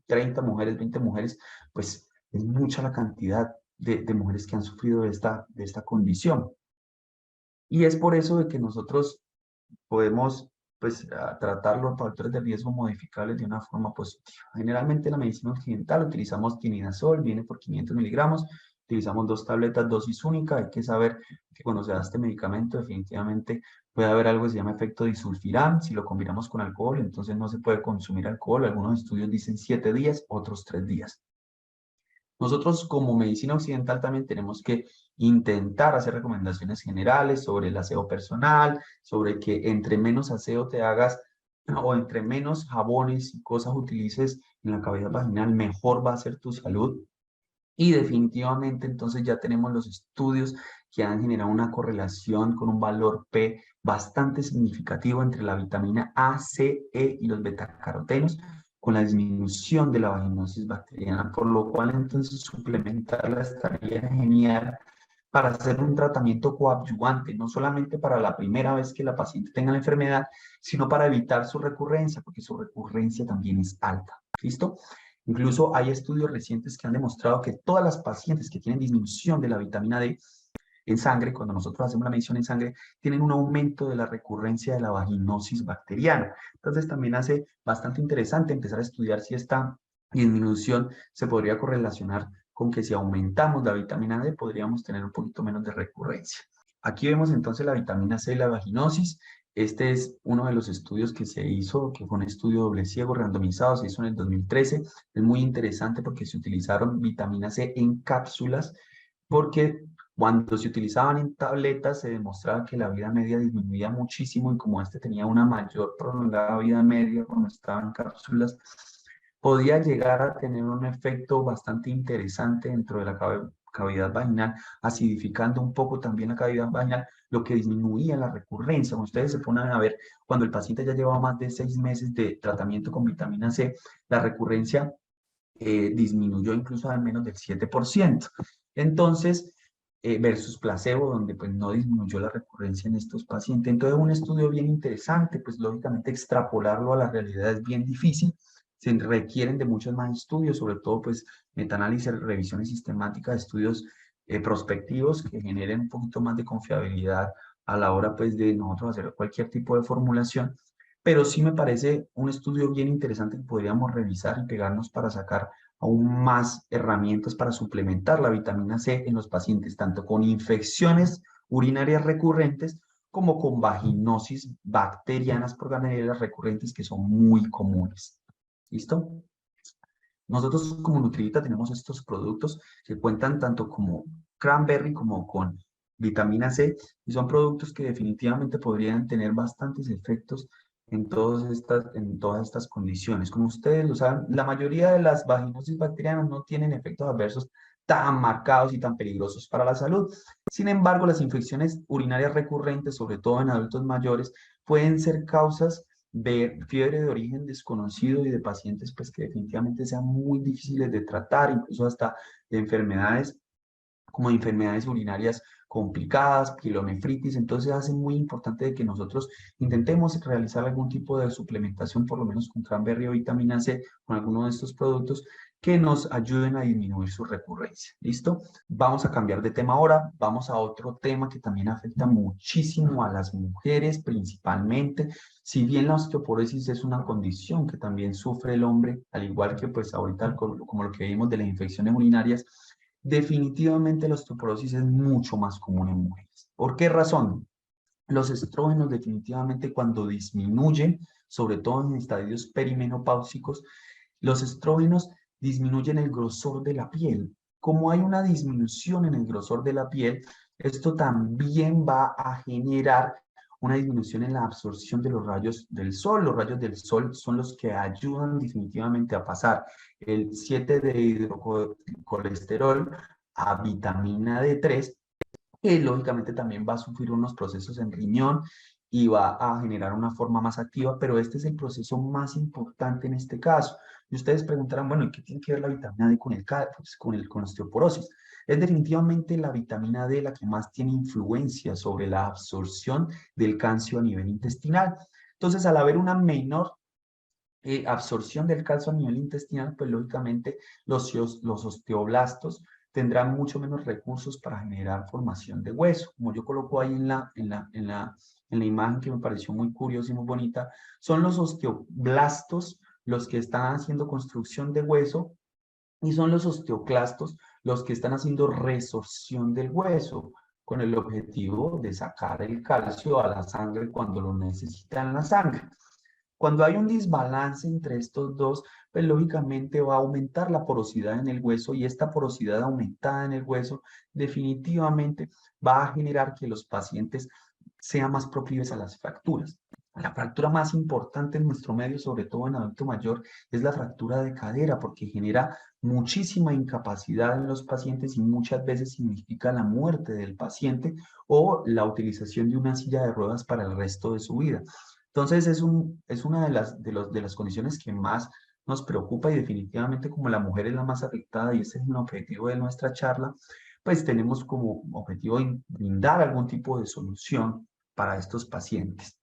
30 mujeres, 20 mujeres, pues es mucha la cantidad de mujeres que han sufrido de esta condición. Y es por eso de que nosotros podemos pues tratar los factores de riesgo modificables de una forma positiva. Generalmente en la medicina occidental utilizamos tinidazol, viene por 500 miligramos, utilizamos 2 tabletas dosis única. Hay que saber que cuando se da este medicamento definitivamente puede haber algo que se llama efecto disulfiram. Si lo combinamos con alcohol, entonces no se puede consumir alcohol. Algunos estudios dicen 7 días, otros 3 días. Nosotros como medicina occidental también tenemos que intentar hacer recomendaciones generales sobre el aseo personal, sobre que entre menos aseo te hagas o entre menos jabones y cosas utilices en la cavidad vaginal, mejor va a ser tu salud. Y definitivamente entonces ya tenemos los estudios que han generado una correlación con un valor P bastante significativo entre la vitamina A, C, E y los betacarotenos con la disminución de la vaginosis bacteriana, por lo cual entonces suplementarla estaría genial para hacer un tratamiento coadyuvante, no solamente para la primera vez que la paciente tenga la enfermedad, sino para evitar su recurrencia, porque su recurrencia también es alta. ¿Listo? Incluso hay estudios recientes que han demostrado que todas las pacientes que tienen disminución de la vitamina D en sangre, cuando nosotros hacemos la medición en sangre, tienen un aumento de la recurrencia de la vaginosis bacteriana. Entonces también hace bastante interesante empezar a estudiar si esta disminución se podría correlacionar con que si aumentamos la vitamina D podríamos tener un poquito menos de recurrencia. Aquí vemos entonces la vitamina C y la vaginosis. Este es uno de los estudios que se hizo, que fue un estudio doble ciego randomizado, se hizo en el 2013. Es muy interesante porque se utilizaron vitamina C en cápsulas, porque Cuando se utilizaban en tabletas se demostraba que la vida media disminuía muchísimo y como este tenía una mayor prolongada vida media cuando estaba en cápsulas, podía llegar a tener un efecto bastante interesante dentro de la cavidad vaginal, acidificando un poco también la cavidad vaginal, lo que disminuía la recurrencia. Como ustedes se ponen a ver, cuando el paciente ya llevaba más de 6 meses de tratamiento con vitamina C, la recurrencia disminuyó incluso al menos del 7%. Entonces, versus placebo, donde pues no disminuyó la recurrencia en estos pacientes. Entonces, un estudio bien interesante, pues lógicamente extrapolarlo a la realidad es bien difícil, se requieren de muchos más estudios, sobre todo pues metaanálisis, revisiones sistemáticas, estudios prospectivos que generen un poquito más de confiabilidad a la hora pues de nosotros hacer cualquier tipo de formulación, pero sí me parece un estudio bien interesante que podríamos revisar y pegarnos para sacar aún más herramientas para suplementar la vitamina C en los pacientes, tanto con infecciones urinarias recurrentes como con vaginosis bacterianas por ganirelas recurrentes que son muy comunes. ¿Listo? Nosotros como Nutrivita tenemos estos productos que cuentan tanto como cranberry como con vitamina C y son productos que definitivamente podrían tener bastantes efectos en todas estas condiciones. Como ustedes lo saben, la mayoría de las vaginosis bacterianas no tienen efectos adversos tan marcados y tan peligrosos para la salud. Sin embargo, las infecciones urinarias recurrentes, sobre todo en adultos mayores, pueden ser causas de fiebre de origen desconocido y de pacientes pues que definitivamente sean muy difíciles de tratar, incluso hasta de enfermedades como enfermedades urinarias complicadas, pielonefritis, entonces hace muy importante de que nosotros intentemos realizar algún tipo de suplementación, por lo menos con cranberry o vitamina C, con alguno de estos productos que nos ayuden a disminuir su recurrencia. ¿Listo? Vamos a cambiar de tema ahora, vamos a otro tema que también afecta muchísimo a las mujeres principalmente, si bien la osteoporosis es una condición que también sufre el hombre, al igual que pues ahorita como lo que vimos de las infecciones urinarias, definitivamente la osteoporosis es mucho más común en mujeres. ¿Por qué razón? Los estrógenos definitivamente cuando disminuyen, sobre todo en estadios perimenopáusicos, los estrógenos disminuyen el grosor de la piel. Como hay una disminución en el grosor de la piel, esto también va a generar una disminución en la absorción de los rayos del sol. Los rayos del sol son los que ayudan definitivamente a pasar el 7 de hidrocolesterol a vitamina D3, que lógicamente también va a sufrir unos procesos en riñón y va a generar una forma más activa, pero este es el proceso más importante en este caso. Y ustedes preguntarán, bueno, ¿y qué tiene que ver la vitamina D con pues, con la osteoporosis? Es definitivamente la vitamina D la que más tiene influencia sobre la absorción del calcio a nivel intestinal. Entonces, al haber una menor absorción del calcio a nivel intestinal, pues lógicamente los osteoblastos tendrán mucho menos recursos para generar formación de hueso. Como yo coloco ahí en la imagen que me pareció muy curiosa y muy bonita, son los osteoblastos los que están haciendo construcción de hueso y son los osteoclastos los que están haciendo resorción del hueso con el objetivo de sacar el calcio a la sangre cuando lo necesitan la sangre. Cuando hay un desbalance entre estos dos, pues lógicamente va a aumentar la porosidad en el hueso y esta porosidad aumentada en el hueso definitivamente va a generar que los pacientes sean más proclives a las fracturas. La fractura más importante en nuestro medio, sobre todo en adulto mayor, es la fractura de cadera porque genera muchísima incapacidad en los pacientes y muchas veces significa la muerte del paciente o la utilización de una silla de ruedas para el resto de su vida. Entonces es una de las condiciones que más nos preocupa y definitivamente como la mujer es la más afectada y ese es el objetivo de nuestra charla, pues tenemos como objetivo brindar algún tipo de solución para estos pacientes,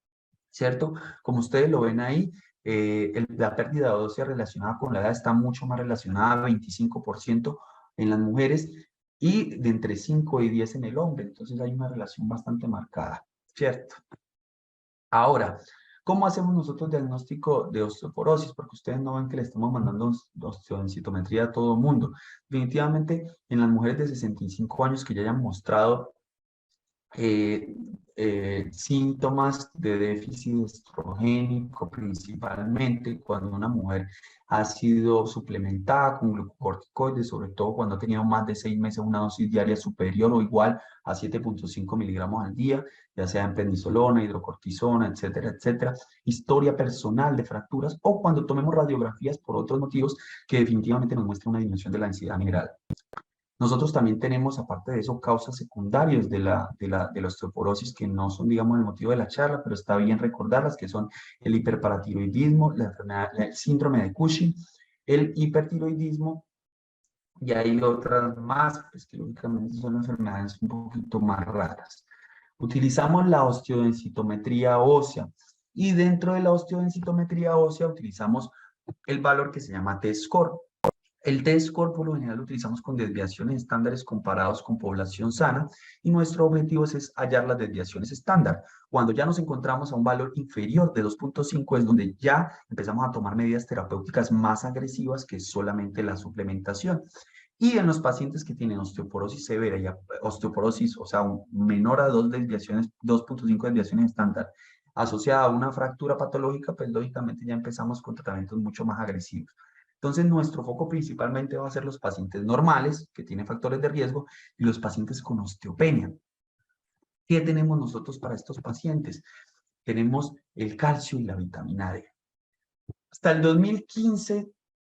¿cierto? Como ustedes lo ven ahí, la pérdida ósea relacionada con la edad está mucho más relacionada a 25% en las mujeres y de entre 5 y 10 en el hombre, entonces hay una relación bastante marcada, ¿cierto? Ahora, ¿cómo hacemos nosotros diagnóstico de osteoporosis? Porque ustedes no ven que le estamos mandando osteodensitometría a todo el mundo. Definitivamente, en las mujeres de 65 años que ya hayan mostrado eh, síntomas de déficit estrogénico, principalmente cuando una mujer ha sido suplementada con glucocorticoides, sobre todo cuando ha tenido más de 6 meses una dosis diaria superior o igual a 7,5 miligramos al día, ya sea en prednisolona, hidrocortisona, etcétera, etcétera. Historia personal de fracturas o cuando tomemos radiografías por otros motivos que definitivamente nos muestran una disminución de la densidad mineral. Nosotros también tenemos, aparte de eso, causas secundarias de la osteoporosis que no son, digamos, el motivo de la charla, pero está bien recordarlas, que son el hiperparatiroidismo, la enfermedad, el síndrome de Cushing, el hipertiroidismo, y hay otras más, pues que lógicamente son enfermedades un poquito más raras. Utilizamos la osteodensitometría ósea, y dentro de la osteodensitometría ósea utilizamos el valor que se llama T-score. El T-score por lo general lo utilizamos con desviaciones estándares comparados con población sana y nuestro objetivo es hallar las desviaciones estándar. Cuando ya nos encontramos a un valor inferior de 2,5 es donde ya empezamos a tomar medidas terapéuticas más agresivas que solamente la suplementación. Y en los pacientes que tienen osteoporosis severa y osteoporosis, o sea, menor a 2,5 desviaciones estándar, asociada a una fractura patológica, pues lógicamente ya empezamos con tratamientos mucho más agresivos. Entonces, nuestro foco principalmente va a ser los pacientes normales, que tienen factores de riesgo, y los pacientes con osteopenia. ¿Qué tenemos nosotros para estos pacientes? Tenemos el calcio y la vitamina D. Hasta el 2015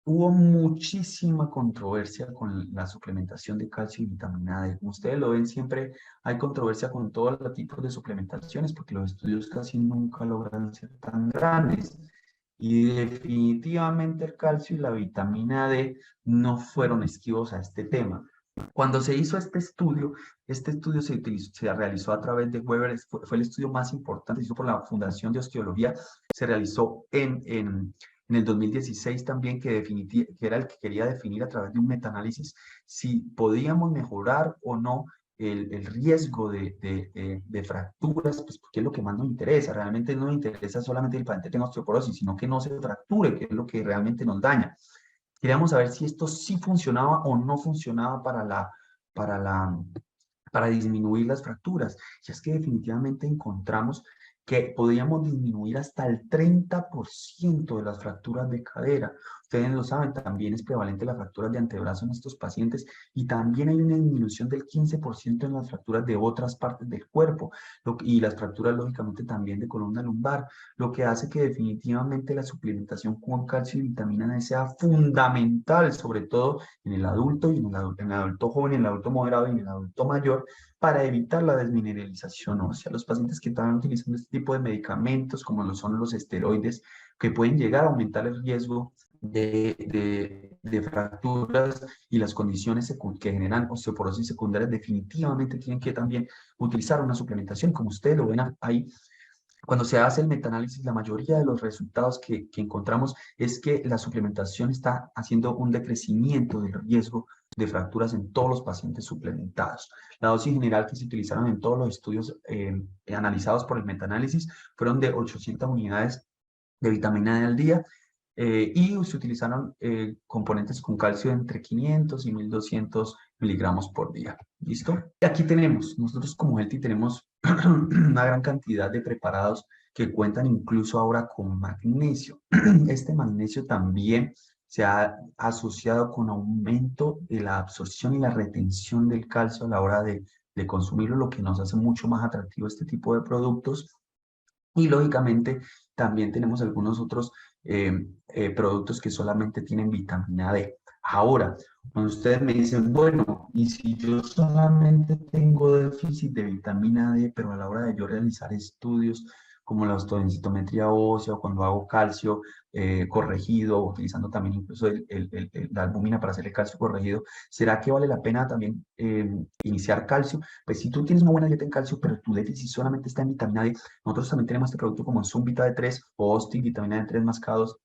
hubo muchísima controversia con la suplementación de calcio y vitamina D. Como ustedes lo ven, siempre hay controversia con todos los tipos de suplementaciones porque los estudios casi nunca logran ser tan grandes. Y definitivamente el calcio y la vitamina D no fueron esquivos a este tema. Cuando se hizo este estudio se realizó a través de Weber, fue el estudio más importante, se hizo por la Fundación de Osteología, se realizó en el 2016 también, que era el que quería definir a través de un metaanálisis si podíamos mejorar o no el riesgo de fracturas, pues porque es lo que más nos interesa. Realmente no nos interesa solamente que el paciente tenga osteoporosis, sino que no se fracture, que es lo que realmente nos daña. Queríamos saber si esto sí funcionaba o no funcionaba para la, para disminuir las fracturas. Y es que definitivamente encontramos que podíamos disminuir hasta el 30% de las fracturas de cadera. Ustedes lo saben, también es prevalente la fractura de antebrazo en estos pacientes y también hay una disminución del 15% en las fracturas de otras partes del cuerpo y las fracturas lógicamente también de columna lumbar, lo que hace que definitivamente la suplementación con calcio y vitamina D sea fundamental, sobre todo en el adulto y en el adulto joven, en el adulto moderado y en el adulto mayor, para evitar la desmineralización ósea. Los pacientes que están utilizando este tipo de medicamentos, como lo son los esteroides, que pueden llegar a aumentar el riesgo de fracturas y las condiciones que generan osteoporosis secundarias, definitivamente tienen que también utilizar una suplementación, como ustedes lo ven ahí. Cuando se hace el metaanálisis, la mayoría de los resultados que encontramos es que la suplementación está haciendo un decrecimiento del riesgo de fracturas en todos los pacientes suplementados. La dosis general que se utilizaron en todos los estudios analizados por el metaanálisis fueron de 800 unidades de vitamina D al día, y se utilizaron componentes con calcio entre 500 y 1200 miligramos por día. ¿Listo? Y aquí tenemos, nosotros como Healthy tenemos una gran cantidad de preparados que cuentan incluso ahora con magnesio. Este magnesio también se ha asociado con aumento de la absorción y la retención del calcio a la hora de consumirlo, lo que nos hace mucho más atractivo este tipo de productos. Y lógicamente también tenemos algunos otros productos que solamente tienen vitamina D. Ahora, cuando ustedes me dicen, bueno, y si yo solamente tengo déficit de vitamina D, pero a la hora de yo realizar estudios como la osteodensitometría ósea o cuando hago calcio corregido, utilizando también incluso la albúmina para hacer el calcio corregido, ¿será que vale la pena también iniciar calcio? Pues si tú tienes una buena dieta en calcio, pero tu déficit solamente está en vitamina D, nosotros también tenemos este producto como Zumbita D3 o Osti, vitamina D3 mascados,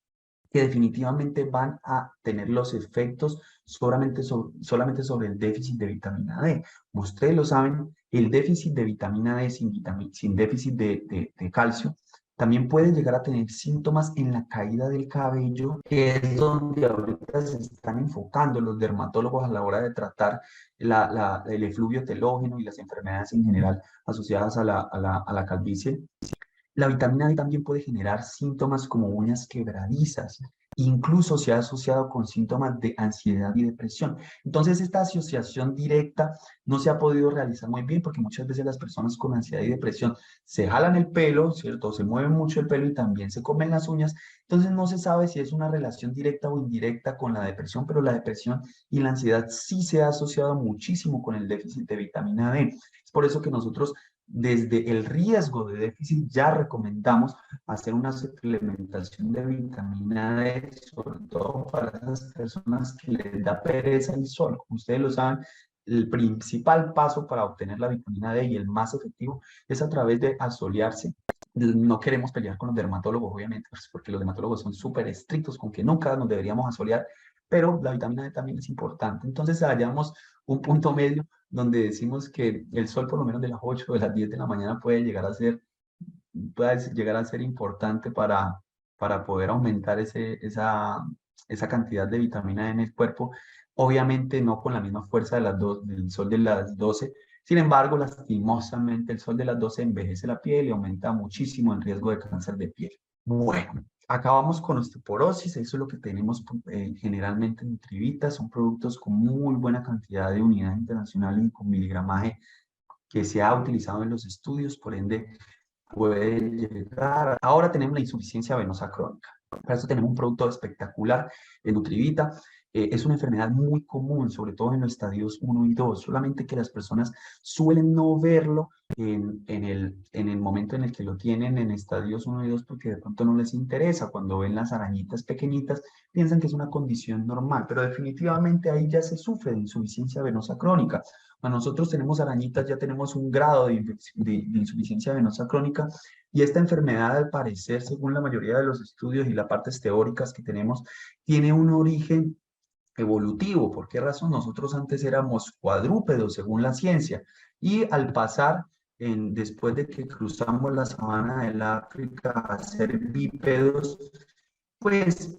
que definitivamente van a tener los efectos solamente sobre el déficit de vitamina D. Como ustedes lo saben, el déficit de vitamina D sin déficit de calcio También puede llegar a tener síntomas en la caída del cabello, que es donde ahorita se están enfocando los dermatólogos a la hora de tratar el efluvio telógeno y las enfermedades en general asociadas a la calvicie. La vitamina D también puede generar síntomas como uñas quebradizas. Incluso se ha asociado con síntomas de ansiedad y depresión. Entonces, esta asociación directa no se ha podido realizar muy bien porque muchas veces las personas con ansiedad y depresión se jalan el pelo, ¿cierto? Se mueven mucho el pelo y también se comen las uñas. Entonces, no se sabe si es una relación directa o indirecta con la depresión, pero la depresión y la ansiedad sí se ha asociado muchísimo con el déficit de vitamina D. Es por eso que nosotros desde el riesgo de déficit ya recomendamos hacer una suplementación de vitamina D, sobre todo para esas personas que les da pereza el sol. Como ustedes lo saben, el principal paso para obtener la vitamina D y el más efectivo es a través de asolearse. No queremos pelear con los dermatólogos, obviamente, pues, porque los dermatólogos son súper estrictos con que nunca nos deberíamos asolear, pero la vitamina D también es importante. Entonces, hallamos un punto medio donde decimos que el sol por lo menos de las 8 o de las 10 de la mañana puede llegar a ser importante para poder aumentar esa cantidad de vitamina D en el cuerpo. Obviamente no con la misma fuerza del sol de las 12. Sin embargo, lastimosamente el sol de las 12 envejece la piel y aumenta muchísimo el riesgo de cáncer de piel. Bueno, acabamos con osteoporosis, eso es lo que tenemos generalmente en Nutrivita, son productos con muy buena cantidad de unidad internacional y con miligramaje que se ha utilizado en los estudios, por ende puede llegar. Ahora tenemos la insuficiencia venosa crónica. Para eso tenemos un producto espectacular, el Nutrivita. Es una enfermedad muy común, sobre todo en los estadios 1 y 2, solamente que las personas suelen no verlo en el momento en el que lo tienen en estadios 1 y 2 porque de pronto no les interesa. Cuando ven las arañitas pequeñitas, piensan que es una condición normal, pero definitivamente ahí ya se sufre de insuficiencia venosa crónica. Cuando nosotros tenemos arañitas, ya tenemos un grado de insuficiencia venosa crónica y esta enfermedad, al parecer, según la mayoría de los estudios y las partes teóricas que tenemos, tiene un origen evolutivo. ¿Por qué razón? Nosotros antes éramos cuadrúpedos, según la ciencia, y al pasar, después de que cruzamos la sabana del África a ser bípedos, pues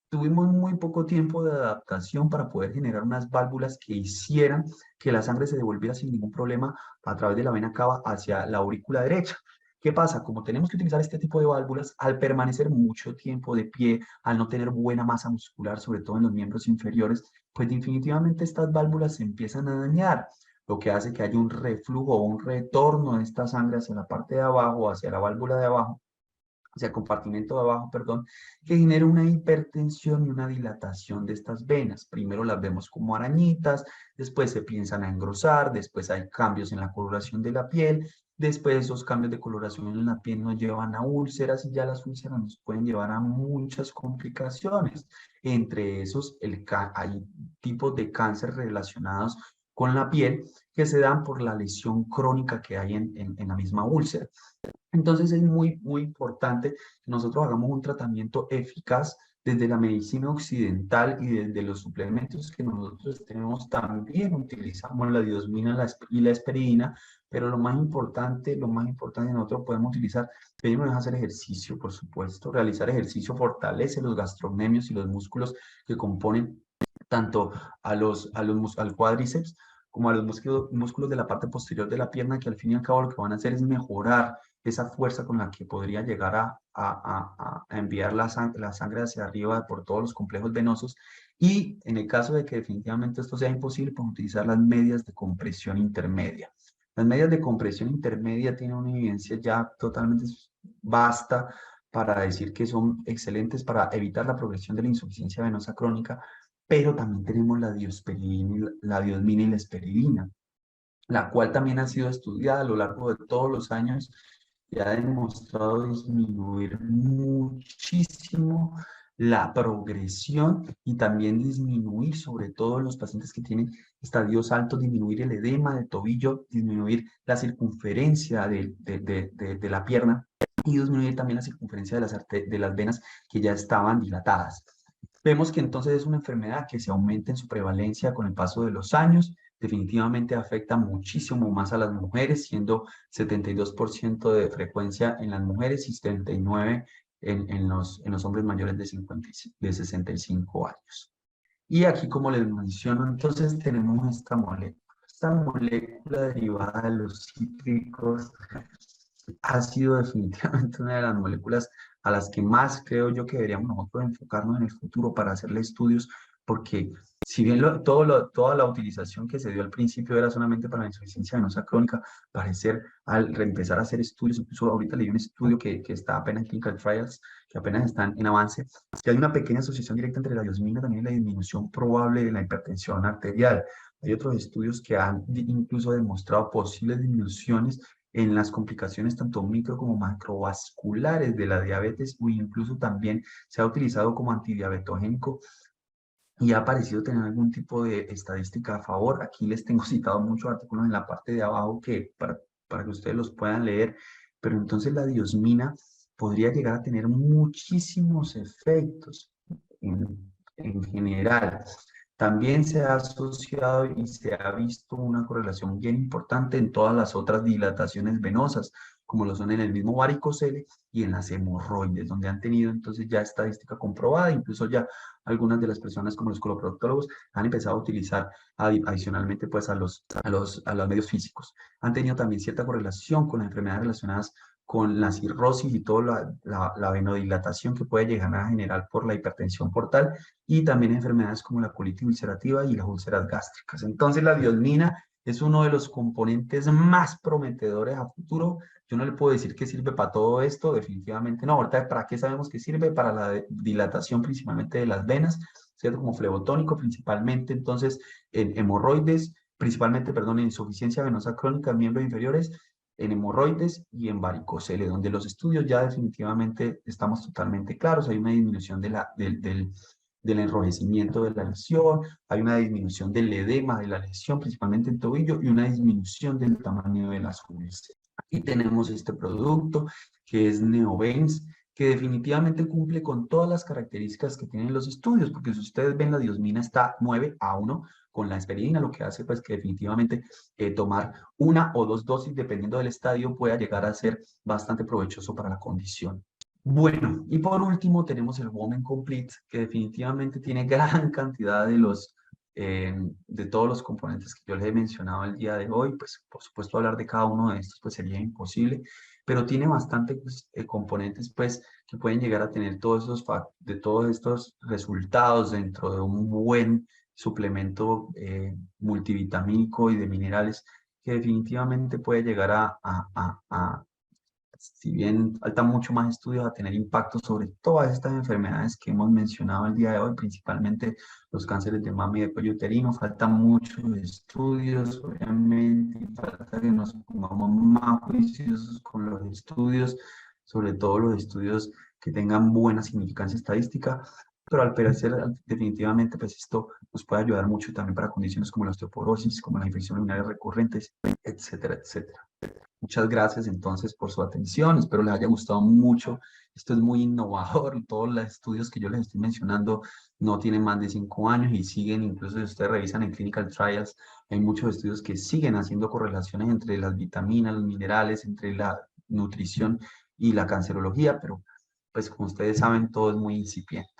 tuvimos muy poco tiempo de adaptación para poder generar unas válvulas que hicieran que la sangre se devolviera sin ningún problema a través de la vena cava hacia la aurícula derecha. ¿Qué pasa? Como tenemos que utilizar este tipo de válvulas, al permanecer mucho tiempo de pie, al no tener buena masa muscular, sobre todo en los miembros inferiores, pues definitivamente estas válvulas se empiezan a dañar, lo que hace que haya un reflujo o un retorno de esta sangre hacia la parte de abajo, hacia la válvula de abajo, hacia el compartimento de abajo, perdón, que genera una hipertensión y una dilatación de estas venas. Primero las vemos como arañitas, después se piensan a engrosar, después hay cambios en la coloración de la piel, después esos cambios de coloración en la piel nos llevan a úlceras y ya las úlceras nos pueden llevar a muchas complicaciones. Entre esos, hay tipos de cáncer relacionados con la piel que se dan por la lesión crónica que hay en la misma úlcera. Entonces es muy, muy importante que nosotros hagamos un tratamiento eficaz desde la medicina occidental y desde los suplementos que nosotros tenemos. También utilizamos la diosmina y la esperidina, pero lo más importante nosotros podemos utilizar, primero es hacer ejercicio, por supuesto. Realizar ejercicio fortalece los gastrocnemios y los músculos que componen tanto al cuádriceps como a los músculos de la parte posterior de la pierna, que al fin y al cabo lo que van a hacer es mejorar esa fuerza con la que podría llegar a enviar la sangre hacia arriba por todos los complejos venosos. Y en el caso de que definitivamente esto sea imposible, pues utilizar las medias de compresión intermedia. Las medias de compresión intermedia tienen una evidencia ya totalmente vasta para decir que son excelentes para evitar la progresión de la insuficiencia venosa crónica, pero también tenemos la diosmina y la esperidina, la cual también ha sido estudiada a lo largo de todos los años y ha demostrado disminuir muchísimo la progresión y también disminuir, sobre todo en los pacientes que tienen estadios altos, disminuir el edema del tobillo, disminuir la circunferencia de la pierna y disminuir también la circunferencia de las venas que ya estaban dilatadas. Vemos que entonces es una enfermedad que se aumenta en su prevalencia con el paso de los años, definitivamente afecta muchísimo más a las mujeres, siendo 72% de frecuencia en las mujeres y 79% en los hombres mayores de 65 años. Y aquí, como les menciono, entonces tenemos esta molécula. Esta molécula derivada de los cítricos ha sido definitivamente una de las moléculas a las que más creo yo que deberíamos nosotros enfocarnos en el futuro para hacerle estudios, porque si bien toda la utilización que se dio al principio era solamente para la insuficiencia venosa crónica, parecer al empezar a hacer estudios, incluso ahorita leí un estudio que está apenas en clinical trials, que apenas están en avance, que hay una pequeña asociación directa entre la diosmina también y la disminución probable de la hipertensión arterial. Hay otros estudios que han incluso demostrado posibles disminuciones en las complicaciones tanto micro como macrovasculares de la diabetes, o incluso también se ha utilizado como antidiabetogénico y ha parecido tener algún tipo de estadística a favor. Aquí les tengo citado muchos artículos en la parte de abajo para que ustedes los puedan leer, pero entonces la diosmina podría llegar a tener muchísimos efectos en general. También se ha asociado y se ha visto una correlación bien importante en todas las otras dilataciones venosas, como lo son en el mismo varicocele y en las hemorroides, donde han tenido entonces ya estadística comprobada, incluso ya algunas de las personas como los coloproctólogos han empezado a utilizar adicionalmente pues a los medios físicos. Han tenido también cierta correlación con las enfermedades relacionadas con la cirrosis y toda la venodilatación que puede llegar a generar por la hipertensión portal y también enfermedades como la colitis ulcerativa y las úlceras gástricas. Entonces la diosmina es uno de los componentes más prometedores a futuro. Yo no le puedo decir que sirve para todo esto, definitivamente no. Ahorita, ¿para qué sabemos que sirve? Para la dilatación principalmente de las venas, ¿cierto? Como flebotónico principalmente, entonces en hemorroides, principalmente, perdón, en insuficiencia venosa crónica en miembros inferiores, en hemorroides y en varicocele, donde los estudios ya definitivamente estamos totalmente claros. Hay una disminución del enrojecimiento de la lesión, hay una disminución del edema de la lesión, principalmente en tobillo, y una disminución del tamaño de las úlceras. Aquí tenemos este producto que es Neovens, que definitivamente cumple con todas las características que tienen los estudios, porque si ustedes ven, la diosmina está 9:1 con la aspirina, lo que hace pues que definitivamente tomar una o dos dosis, dependiendo del estadio, pueda llegar a ser bastante provechoso para la condición. Bueno, y por último tenemos el Women Complete, que definitivamente tiene gran cantidad de todos los componentes que yo les he mencionado el día de hoy. Pues por supuesto hablar de cada uno de estos pues sería imposible, pero tiene bastantes componentes pues que pueden llegar a tener todos estos resultados dentro de un buen suplemento multivitamínico y de minerales que definitivamente puede llegar si bien faltan mucho más estudios, a tener impacto sobre todas estas enfermedades que hemos mencionado el día de hoy, principalmente los cánceres de mama y de cuello uterino. Faltan muchos estudios, obviamente, y falta que nos pongamos más juiciosos con los estudios, sobre todo los estudios que tengan buena significancia estadística, pero al parecer definitivamente pues esto nos puede ayudar mucho también para condiciones como la osteoporosis, como las infecciones urinarias recurrentes, etcétera, etcétera. Muchas gracias entonces por su atención, espero les haya gustado mucho. Esto es muy innovador, todos los estudios que yo les estoy mencionando no tienen más de 5 años y siguen, incluso si ustedes revisan en clinical trials, hay muchos estudios que siguen haciendo correlaciones entre las vitaminas, los minerales, entre la nutrición y la cancerología, pero pues como ustedes saben, todo es muy incipiente.